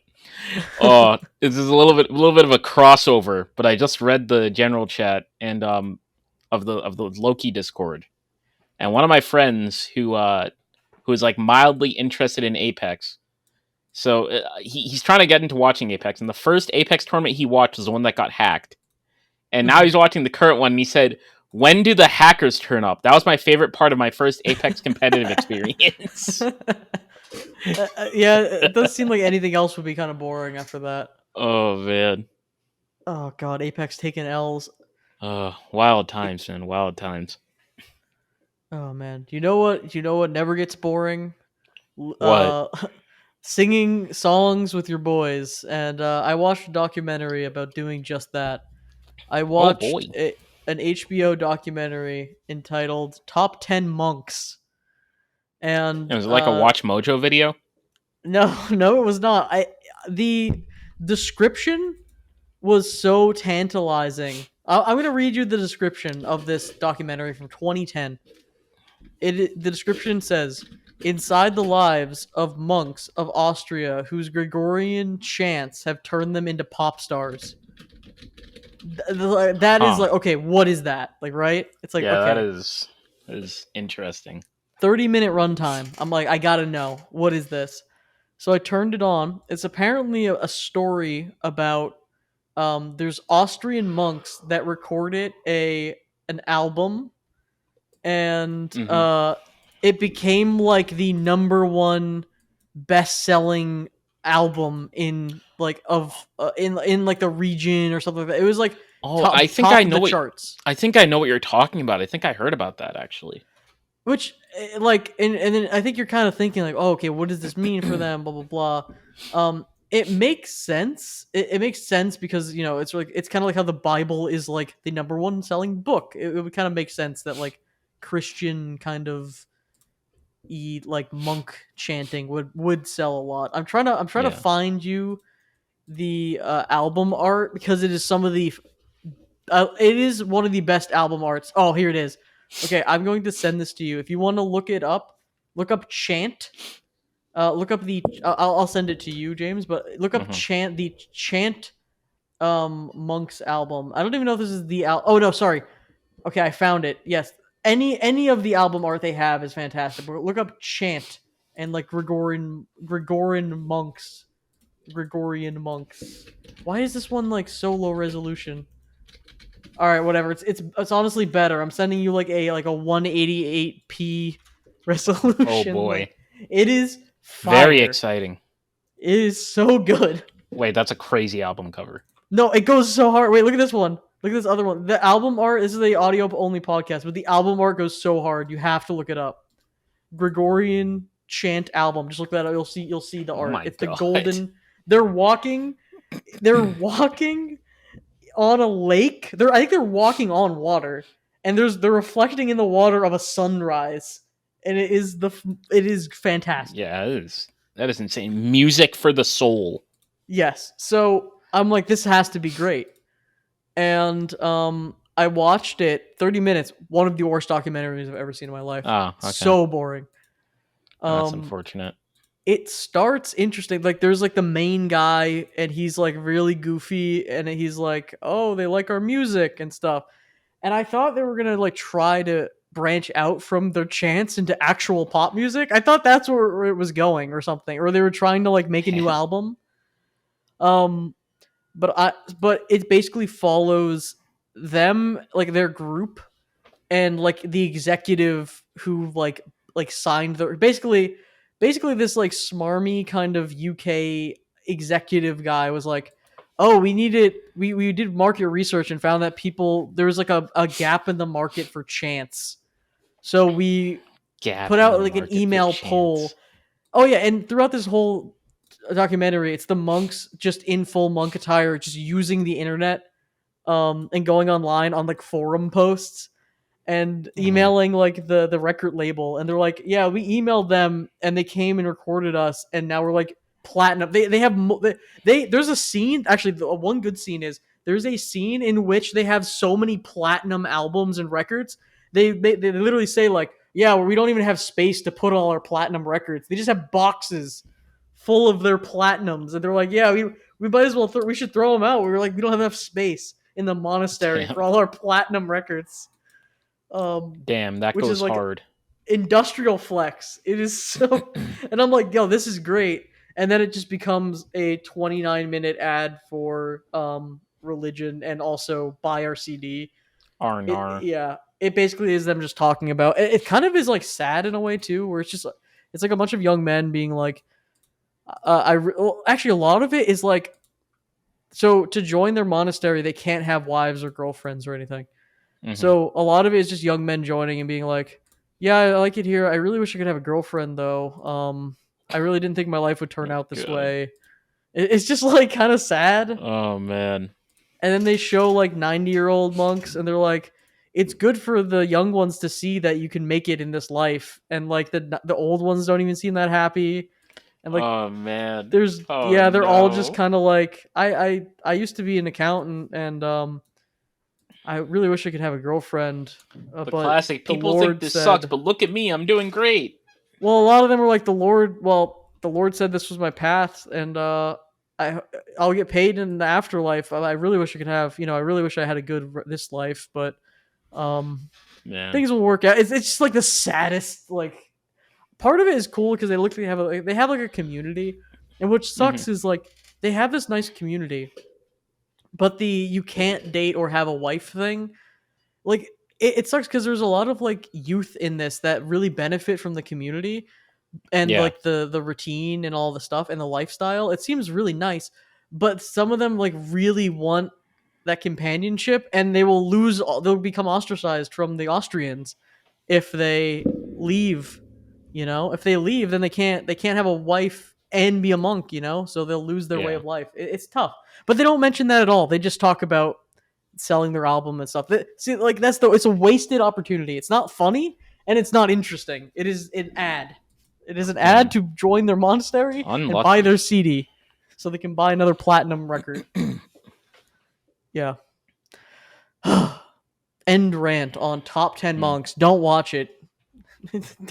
Oh, this is a little bit of a crossover, but I just read the general chat and of the Loki Discord, and one of my friends who is like mildly interested in Apex. So he's trying to get into watching Apex, and the first Apex tournament he watched was the one that got hacked. And now he's watching the current one, and he said, When do the hackers turn up? That was my favorite part of my first Apex competitive experience. Yeah, it does seem like anything else would be kind of boring after that. Oh man. Oh god, Apex taking L's. Wild times, man. Wild times. Oh man, do you know what? Do you know what never gets boring? What? Singing songs with your boys. And I watched a documentary about doing just that. I Oh watched boy. an HBO documentary entitled "Top 10 Monks," and Was it like a Watch Mojo video? no, no, it was not. The description was so tantalizing. I'm going to read you the description of this documentary from 2010. The description says, "Inside the lives of monks of Austria whose Gregorian chants have turned them into pop stars." That is Huh. like, okay, what is that? Like, right? It's like, Yeah, okay, that is interesting. 30-minute runtime. I'm like, I gotta know, what is this? So I turned it on. It's apparently a story about there's Austrian monks that recorded an album, and Mm-hmm. it became like the number one best-selling album in like of in like the region or something like that. It was like Oh, I think I top of know the what charts. I think I know what you're talking about. I think I heard about that actually. Which like and then I think you're kind of thinking like, oh, okay, what does this mean for them? Blah blah blah. It makes sense. It makes sense because it's like it's kind of like how the Bible is like the number one selling book. It would kind of make sense that like Christian kind of like monk chanting would sell a lot. I'm trying to Yeah. find you the album art because it is some of the it is one of the best album arts. Oh, here it is. Okay, I'm going to send this to you. If you want to look it up, look up chant. Look up the. I'll send it to you, James. But look up Mm-hmm. chant. The chant monks album. I don't even know if this is the Oh no, sorry. Okay, I found it. Yes, any of the album art they have is fantastic. But look up chant and like Gregorian monks. Gregorian monks. Why is this one like so low resolution? All right, whatever. It's honestly better. I'm sending you like a 188p Oh resolution. boy. Like it is Very fire. exciting. It is so good. Wait, that's a crazy album cover. No, it goes so hard. Wait, look at this one. Look at this other one. The album art. This is the audio only podcast, but the album art goes so hard. You have to look it up. Gregorian chant album. Just look that up. You'll see the Oh art. my It's the god. golden. They're walking. They're walking on a lake. I think they're walking on water, and they're reflecting in the water of a sunrise, and it is fantastic. Yeah, that is insane. Music for the soul. Yes. So I'm like, this has to be great, and I watched it 30 minutes. One of the worst documentaries I've ever seen in my life. Oh, okay. So boring. That's Um, unfortunate. it starts interesting. Like there's like the main guy, and he's like really goofy, and he's like, oh, they like our music and stuff. And I thought they were gonna like try to branch out from their chants into actual pop music. I thought that's where it was going or something, or they were trying to like make a new Man. album. Um, but it basically follows them, like their group, and like the executive who signed the basically this like smarmy kind of UK executive guy was like, oh, we did market research and found that there was like a gap in the market for chants, so we put Gap in out the like an market for email chance. poll. Oh yeah, and throughout this whole documentary, it's the monks just in full monk attire, just using the internet, and going online on like forum posts and Mm-hmm. emailing like the record label, and they're like, yeah, we emailed them and they came and recorded us, and now we're like platinum. They have there's a scene, actually the one good scene is there's a scene in which they have so many platinum albums and records. They literally say like, yeah, we don't even have space to put all our platinum records. They just have boxes full of their platinums, and they're like, yeah, we might as well we should throw them out. We were like, we don't have enough space in the monastery Damn. for all our platinum records. um, Damn, that which is goes like hard. industrial flex. It is so, and I'm like, yo, this is great. And then it just becomes a 29-minute ad for religion and also buy our CD. R&R. Yeah, it basically is them just talking about. It kind of is like sad in a way too, where it's like a bunch of young men being like, well, actually a lot of it is like, so to join their monastery they can't have wives or girlfriends or anything. Hmm. So a lot of it is just young men joining and being like, "Yeah, I like it here. I really wish I could have a girlfriend though. I really didn't think my life would turn Oh out this god. way." It's just like kind of sad. Oh man. And then they show like 90-year-old monks and they're like, it's good for the young ones to see that you can make it in this life, and like the old ones don't even seem that happy. And like Oh man. there's Oh yeah, they're all just no. kind of like, I used to be an accountant, and I really wish I could have a girlfriend, The but classic. the People think Lord this sucks, said, but look at me. I'm doing great. well, a lot of them were like, the Lord said this was my path, and I I'll get paid in the afterlife. I really wish I could have, I really wish I had a good this life, but um Man. things will work out. It's just like the saddest, like, part of it is cool because they look like they have like a community, and which Hmm. sucks is like they have this nice community, but the you can't date or have a wife thing, like it sucks because there's a lot of like youth in this that really benefit from the community and Yeah. like the routine and all the stuff and the lifestyle. It seems really nice, but some of them like really want that companionship, and they will they'll become ostracized from the Austrians if they leave. If they leave, then they can't have a wife and be a monk, so they'll lose their way Yeah. of life. It's tough, but they don't mention that at all. They just talk about selling their album and stuff. See, like it's a wasted opportunity. It's not funny and it's not interesting. It is an ad. It is an ad Man. to join their monastery and buy Unlucky. their CD so they can buy another platinum record. Yeah. End rant on top 10 Hmm. monks. Don't watch it.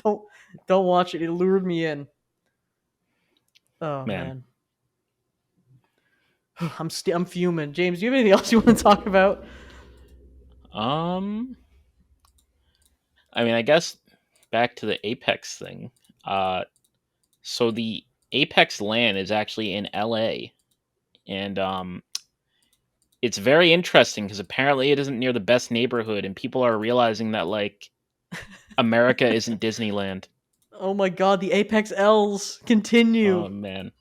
don't don't watch it. It lured me in. Oh Man. man. I'm fuming. James, do you have anything else you want to talk about? Um. I mean, I guess back to the Apex thing. So the Apex LAN is actually in LA, and it's very interesting because apparently it isn't near the best neighborhood, and people are realizing that like America isn't Disneyland. Oh my god, the Apex L's Oh continue. man.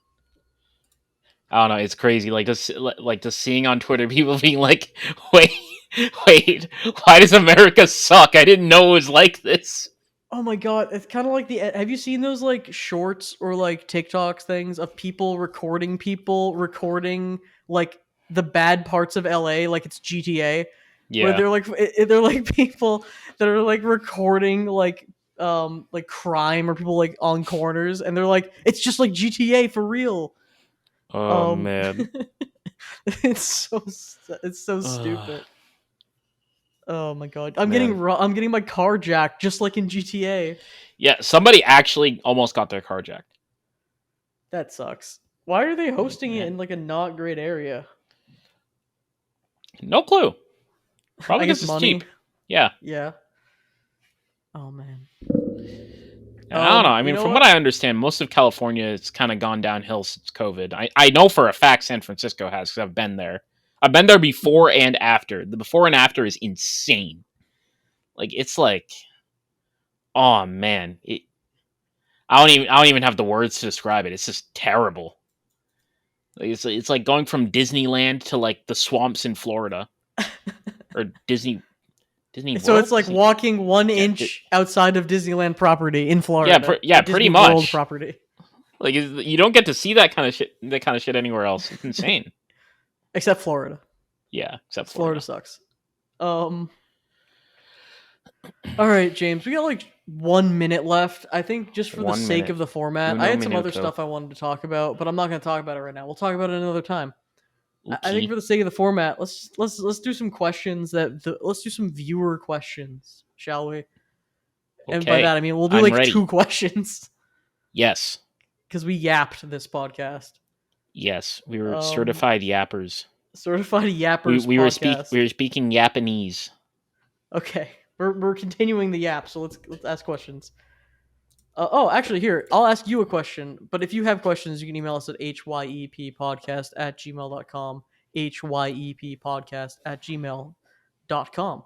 I don't know. It's crazy. Just seeing on Twitter people being like, "Wait, wait, why does America suck? I didn't know it was like this." Oh my god, it's kind of like have you seen those like shorts or like TikToks things of people recording like the bad parts of LA like it's GTA, where Yeah. they're like people that are like recording like crime or people like on corners, and they're like, it's just like GTA for real. Oh Um man. it's so Ugh. stupid. Oh my god. Man. I'm getting my car jacked just like in GTA. Yeah. Somebody actually almost got their car jacked. That sucks. Why are they Like hosting it man, in like a not great area? no clue. I Probably guess because it's cheap. money. Yeah. Yeah. Oh man. And I don't know. I You mean, know from what what? I understand, most of California it's kind of gone downhill since COVID. I know for a fact San Francisco has because I've been there. I've been there before and after. The before and after is insane. Like it's like, oh man, I don't even have the words to describe it. It's just terrible. Like, it's like going from Disneyland to like the swamps in Florida or Disney So it's World, like Disney. walking one Yeah, inch outside of Disneyland property in Florida yeah, or pretty Disney World much. property, Like you don't get to see that kind of shit. That kind of shit anywhere else. It's insane. except Florida. Yeah, except 'Cause Florida Florida. sucks. Um. All right, James. We got like 1 minute left. I think just for the One sake minute. of the format, I Uno had some other minuto. stuff I wanted to talk about, but I'm not going to talk about it right now. We'll talk about it another time. I think for Okay. the sake of the format, let's do some questions let's do some viewer questions, shall we? And by that Okay. I mean we'll do I'm like two ready. questions Yes. because we yapped this podcast. Yes. We were Um, certified yappers. Certified yappers We podcast. were speaking Japanese. Okay, we're continuing the yap, so let's ask questions. Oh, actually, here I'll ask you a question. But if you have questions, you can email us at hyeppodcast@gmail.com. hyeppodcast@gmail.com.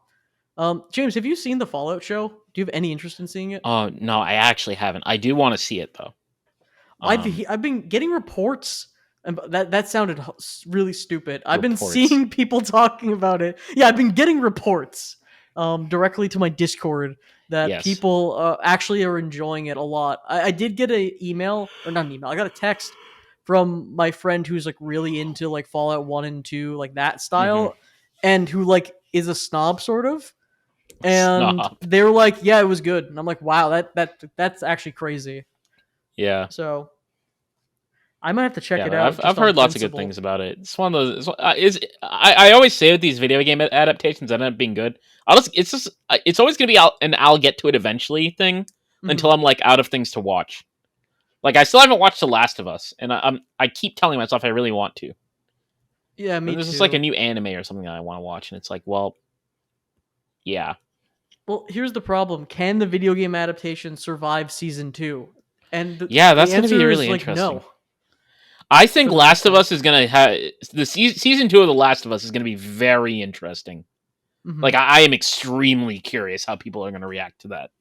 James, have you seen the Fallout show? Do you have any interest in seeing it? Oh no, I actually haven't. I do want to see it though. I've been getting reports, and that sounded really stupid. I've been Reports. seeing people talking about it. Yeah, I've been getting reports directly to my Discord that Yes. people actually are enjoying it a lot. I did get an email, or not an email. I got a text from my friend who's like really into like Fallout 1 and 2, like that Mm-hmm. style, and who like is a snob sort of. And Snob. they were like, "Yeah, it was good." And I'm like, "Wow, that's actually crazy." Yeah. So I might have to check Yeah, it I've out I've just on heard lots of good things principle. about it. It's one of those. Is I always say with these video game adaptations that end up being good. It's always gonna be an I'll get to it eventually thing Hmm. until I'm like out of things to watch. Like I still haven't watched The Last of Us, and I keep telling myself I really want to. Yeah, And me there's just like a too. new anime or something that I want to watch, and it's like, well, yeah, Well, here's the problem: can the video game adaptation survive season two? And yeah, the that's gonna be answer really is like interesting. no I think for the most Last of part. Us is gonna have the season 2 of The Last of Us is gonna be very interesting. Hmm. Like I am extremely curious how people are gonna react to that.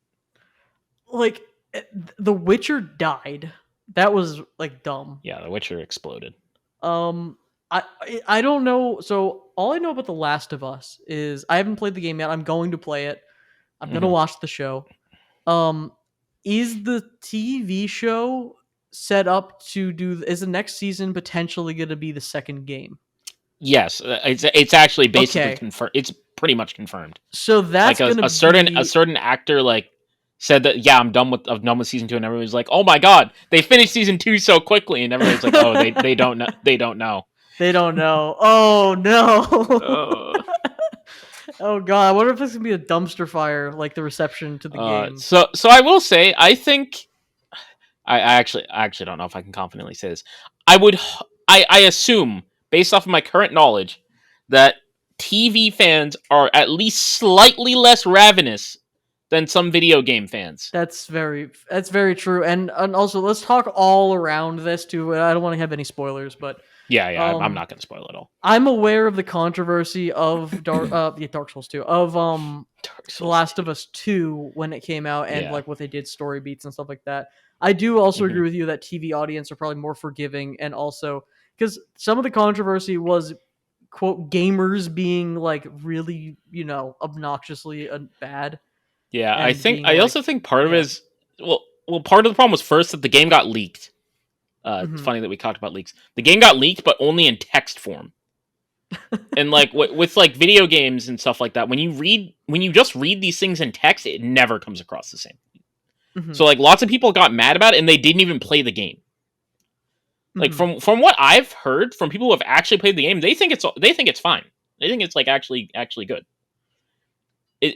Like eh, The Witcher died. That was like dumb. Yeah, The Witcher exploded. Um, I don't know. So all I know about The Last of Us is I haven't played the game yet. I'm going to play it. I'm gonna Hmm. watch the show. Um, is the TV show set up to do? Is the next season potentially going to be the second game? Yes, it's actually basically Okay, confirmed. It's pretty much confirmed. so Like that's going to a be certain actor like said that yeah I'm done with season 2, and everybody's like, oh my god, they finished season 2 so quickly, and everybody's like, oh they don't know, they don't know. they don't know. Oh no. Uh, Oh god, I wonder if this gonna be a dumpster fire like the reception to the game. so I will say I think I actually don't know if I can confidently say this. I would I assume based off of my current knowledge that TV fans are at least slightly less ravenous than some video game fans. That's very true. And also let's talk all around this too. I don't want to have any spoilers, but Yeah, I'm um not going to spoil it all. I'm aware of the controversy of Dark Souls 2 of Dark The Souls Last 2. of Us 2 when it came out and Yeah. like what they did story beats and stuff like that. I do also Hmm. agree with you that TV audience are probably more forgiving and also cuz some of the controversy was quote gamers being like really, obnoxiously bad Yeah, and being I like also think part of it yeah. is part of the problem was first that the game got leaked. It's Mhm. funny that we talked about leaks. The game got leaked, but only in text form. And like with like video games and stuff like that, when you just read these things in text, it never comes across the same. Mhm. So like lots of people got mad about it, and they didn't even play the game. Like Mhm. from what I've heard from people who have actually played the game, they think it's fine. They think it's like actually good.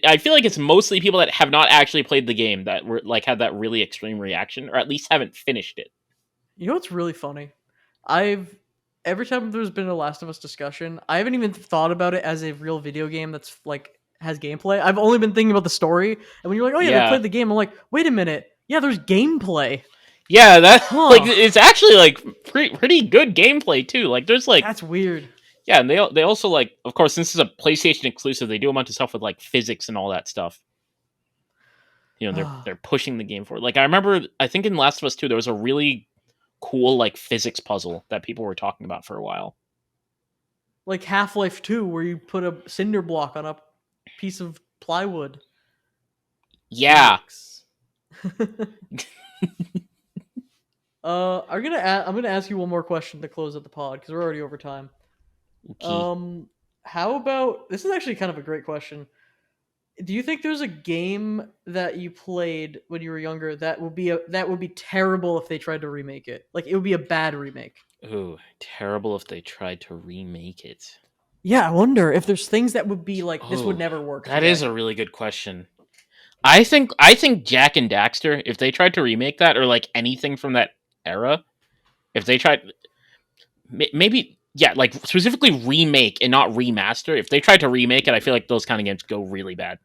I feel like it's mostly people that have not actually played the game that were like had that really extreme reaction, or at least haven't finished it. You know what's really funny? I've every time there's been a Last of Us discussion, I haven't even thought about it as a real video game that's like has gameplay. I've only been thinking about the story. And when you're like, "Oh yeah, they Yeah, played the game," I'm like, "Wait a minute. Yeah, there's gameplay." yeah, that like Huh. it's actually like pretty good gameplay too. Like there's like That's weird. yeah, and they also like of course since it's a PlayStation exclusive, they do a bunch of stuff with like physics and all that stuff. You know, they're pushing the game forward. Like I remember, I think in Last of Us 2, there was a really cool like physics puzzle that people were talking about for a while. Like Half-Life 2 where you put a cinder block on a piece of plywood. Yeah. Physics. I'm gonna ask you one more question to close out the pod because we're already over time. Okay. Um, how about this is actually kind of a great question. Do you think there's a game that you played when you were younger that would be terrible if they tried to remake it? Like it would be a bad remake. Ooh, terrible if they tried to remake it. Yeah, I wonder if there's things that would be like this would Oh, never work that is today. a really good question. I think Jack and Daxter, if they tried to remake that or like anything from that era, if they tried maybe yeah, like specifically remake and not remaster. If they tried to remake it, I feel like those kind of games go really bad.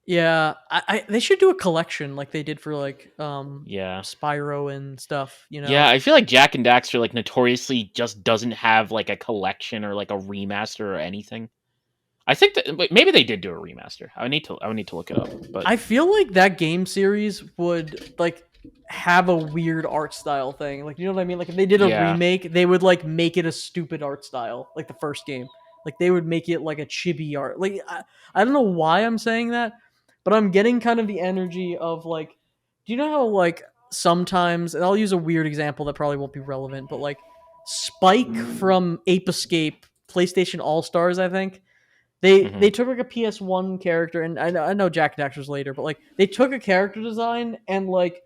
Yeah, they should do a collection like they did for like Yeah. Spyro and stuff. Yeah, I feel like Jack and Daxter like notoriously just doesn't have like a collection or like a remaster or anything. I think that maybe they did do a remaster. I would need to look it up. But I feel like that game series would like have a weird art style thing. Like, you know what I mean? Like, if they did a yeah, remake, they would like make it a stupid art style, like the first game. Like, they would make it like a chibi art. Like, I don't know why I'm saying that, but I'm getting kind of the energy of like, do you know how like sometimes, and I'll use a weird example that probably won't be relevant, but like Spike from Ape Escape, PlayStation All Stars, I think they hmm took like a PS1 character, and I know Jack Daxter's later, but like they took a character design and like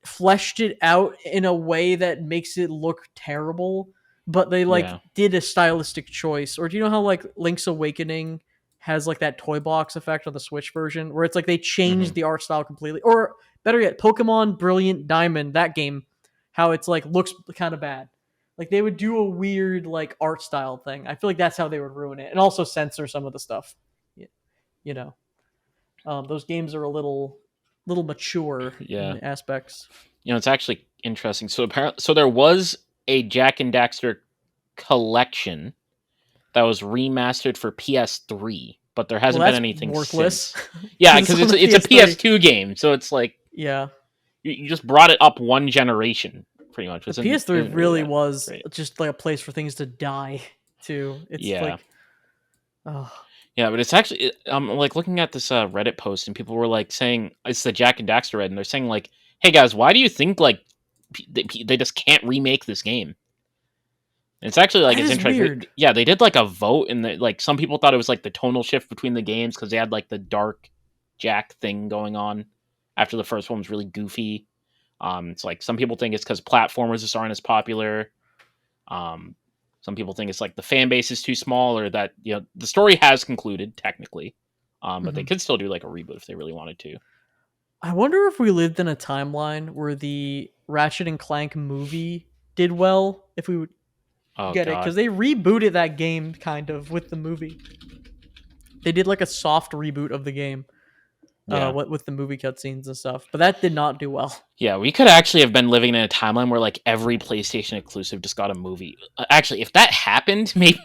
fleshed it out in a way that makes it look terrible, but they like yeah, did a stylistic choice. Or do you know how like Link's Awakening has like that toy box effect on the Switch version, where it's like they hmm changed the art style completely? Or better yet, Pokemon Brilliant Diamond, that game, how it's like looks kind of bad. Like they would do a weird like art style thing. I feel like that's how they would ruin it, and also censor some of the stuff. You know, those games are a little mature yeah. in aspects. It's actually interesting. So apparently, so there was a Jack and Daxter collection that was remastered for PS3, but there Well, hasn't been that's anything worthless since. Yeah, because it's because on the it's a PS3. PS2 game, so it's like Yeah, you just brought it up one generation, pretty much. the It PS3 isn't really really that was great. just like a place for things to die. Too, it's Yeah, like, oh, yeah, but it's actually I'm like looking at this Reddit post, and people were like saying it's the Jack and Daxter Red, and they're saying like, "Hey guys, why do you think like they just can't remake this game?" And it's actually like that it's is interesting. weird. Yeah, they did like a vote, and like some people thought it was like the tonal shift between the games because they had like the dark Jack thing going on after the first one was really goofy. It's like some people think it's because platformers just aren't as popular. Um, some people think it's like the fan base is too small, or that the story has concluded technically, but they Mhm. could still do like a reboot if they really wanted to. I wonder if we lived in a timeline where the Ratchet and Clank movie did well. If we would Oh get it, God, because they rebooted that game kind of with the movie. They did like a soft reboot of the game, yeah. what with the movie cutscenes and stuff, but that did not do well. Yeah, we could actually have been living in a timeline where like every PlayStation exclusive just got a movie. Actually, if that happened, maybe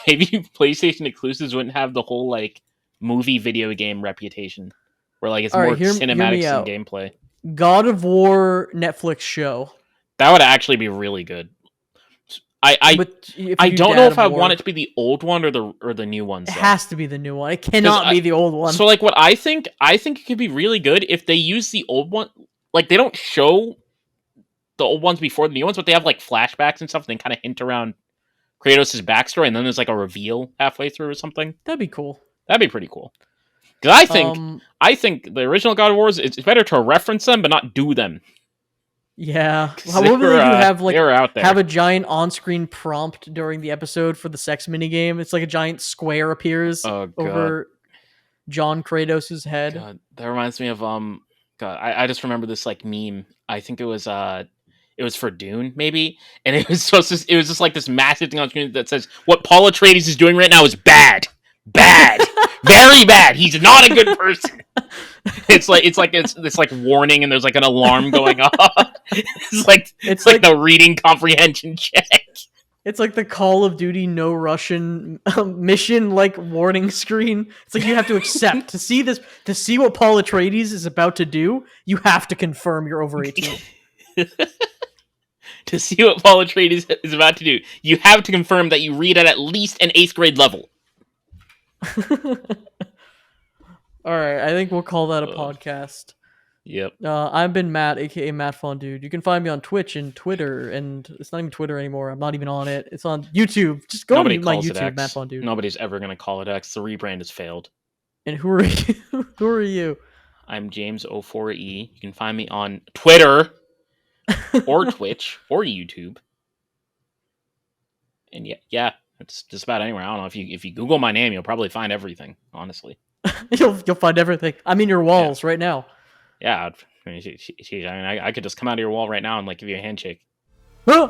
PlayStation exclusives wouldn't have the whole like movie video game reputation, where like it's All right, more hear me cinematics than out. gameplay. God of War Netflix show. That would actually be really good. I I, But if I you do don't know Dad if of I want War, it to be the old one or the new it ones though. has to be the new one. It Because cannot be the old one. so like what I think it could be really good if they use the old one. Like they don't show the old ones before the new ones, but they have like flashbacks and stuff. And they kind of hint around Kratos' backstory, and then there's like a reveal halfway through or something. That'd be cool. That'd be pretty cool. Because I think Um, I think the original God of Wars, it's better to reference them but not do them. yeah. Because What would they do? Have they like were out have there. a giant on-screen prompt during the episode for the sex minigame. It's like a giant square appears Oh god, over John Kratos' head. god, that reminds me of God. I just remember this like meme. I think it was for Dune maybe, and it was it was just like this massive thing on screen that says what Paul Atreides is doing right now is bad, bad, very bad. He's not a good person. It's like warning, and there's like an alarm going off. It's it's like like the reading comprehension check. it's like the Call of Duty no Russian mission like warning screen. It's like you have to accept to see what Paul Atreides is about to do. You have to confirm you're over 18. To see what Paul Atreides is about to do, you have to confirm that you read at least an 8th grade level. All right, I think we'll call that a Uh, podcast. yep. I've been Matt, aka Matt Fondude. You can find me on Twitch and Twitter, and it's not even Twitter anymore. I'm not even on it. It's on YouTube. Just go Nobody to my calls it YouTube, Matt X. Fondude. Nobody's ever going to call it X. The rebrand has failed. And who are you? Who are you? I'm James04E. You can find me on Twitter or Twitch or YouTube. And yeah, it's just about anywhere. I don't know if you Google my name, you'll probably find everything. Honestly, You'll find everything. I'm in your yeah, walls right now. yeah. I mean, I could just come out of your wall right now and like give you a handshake. Huh?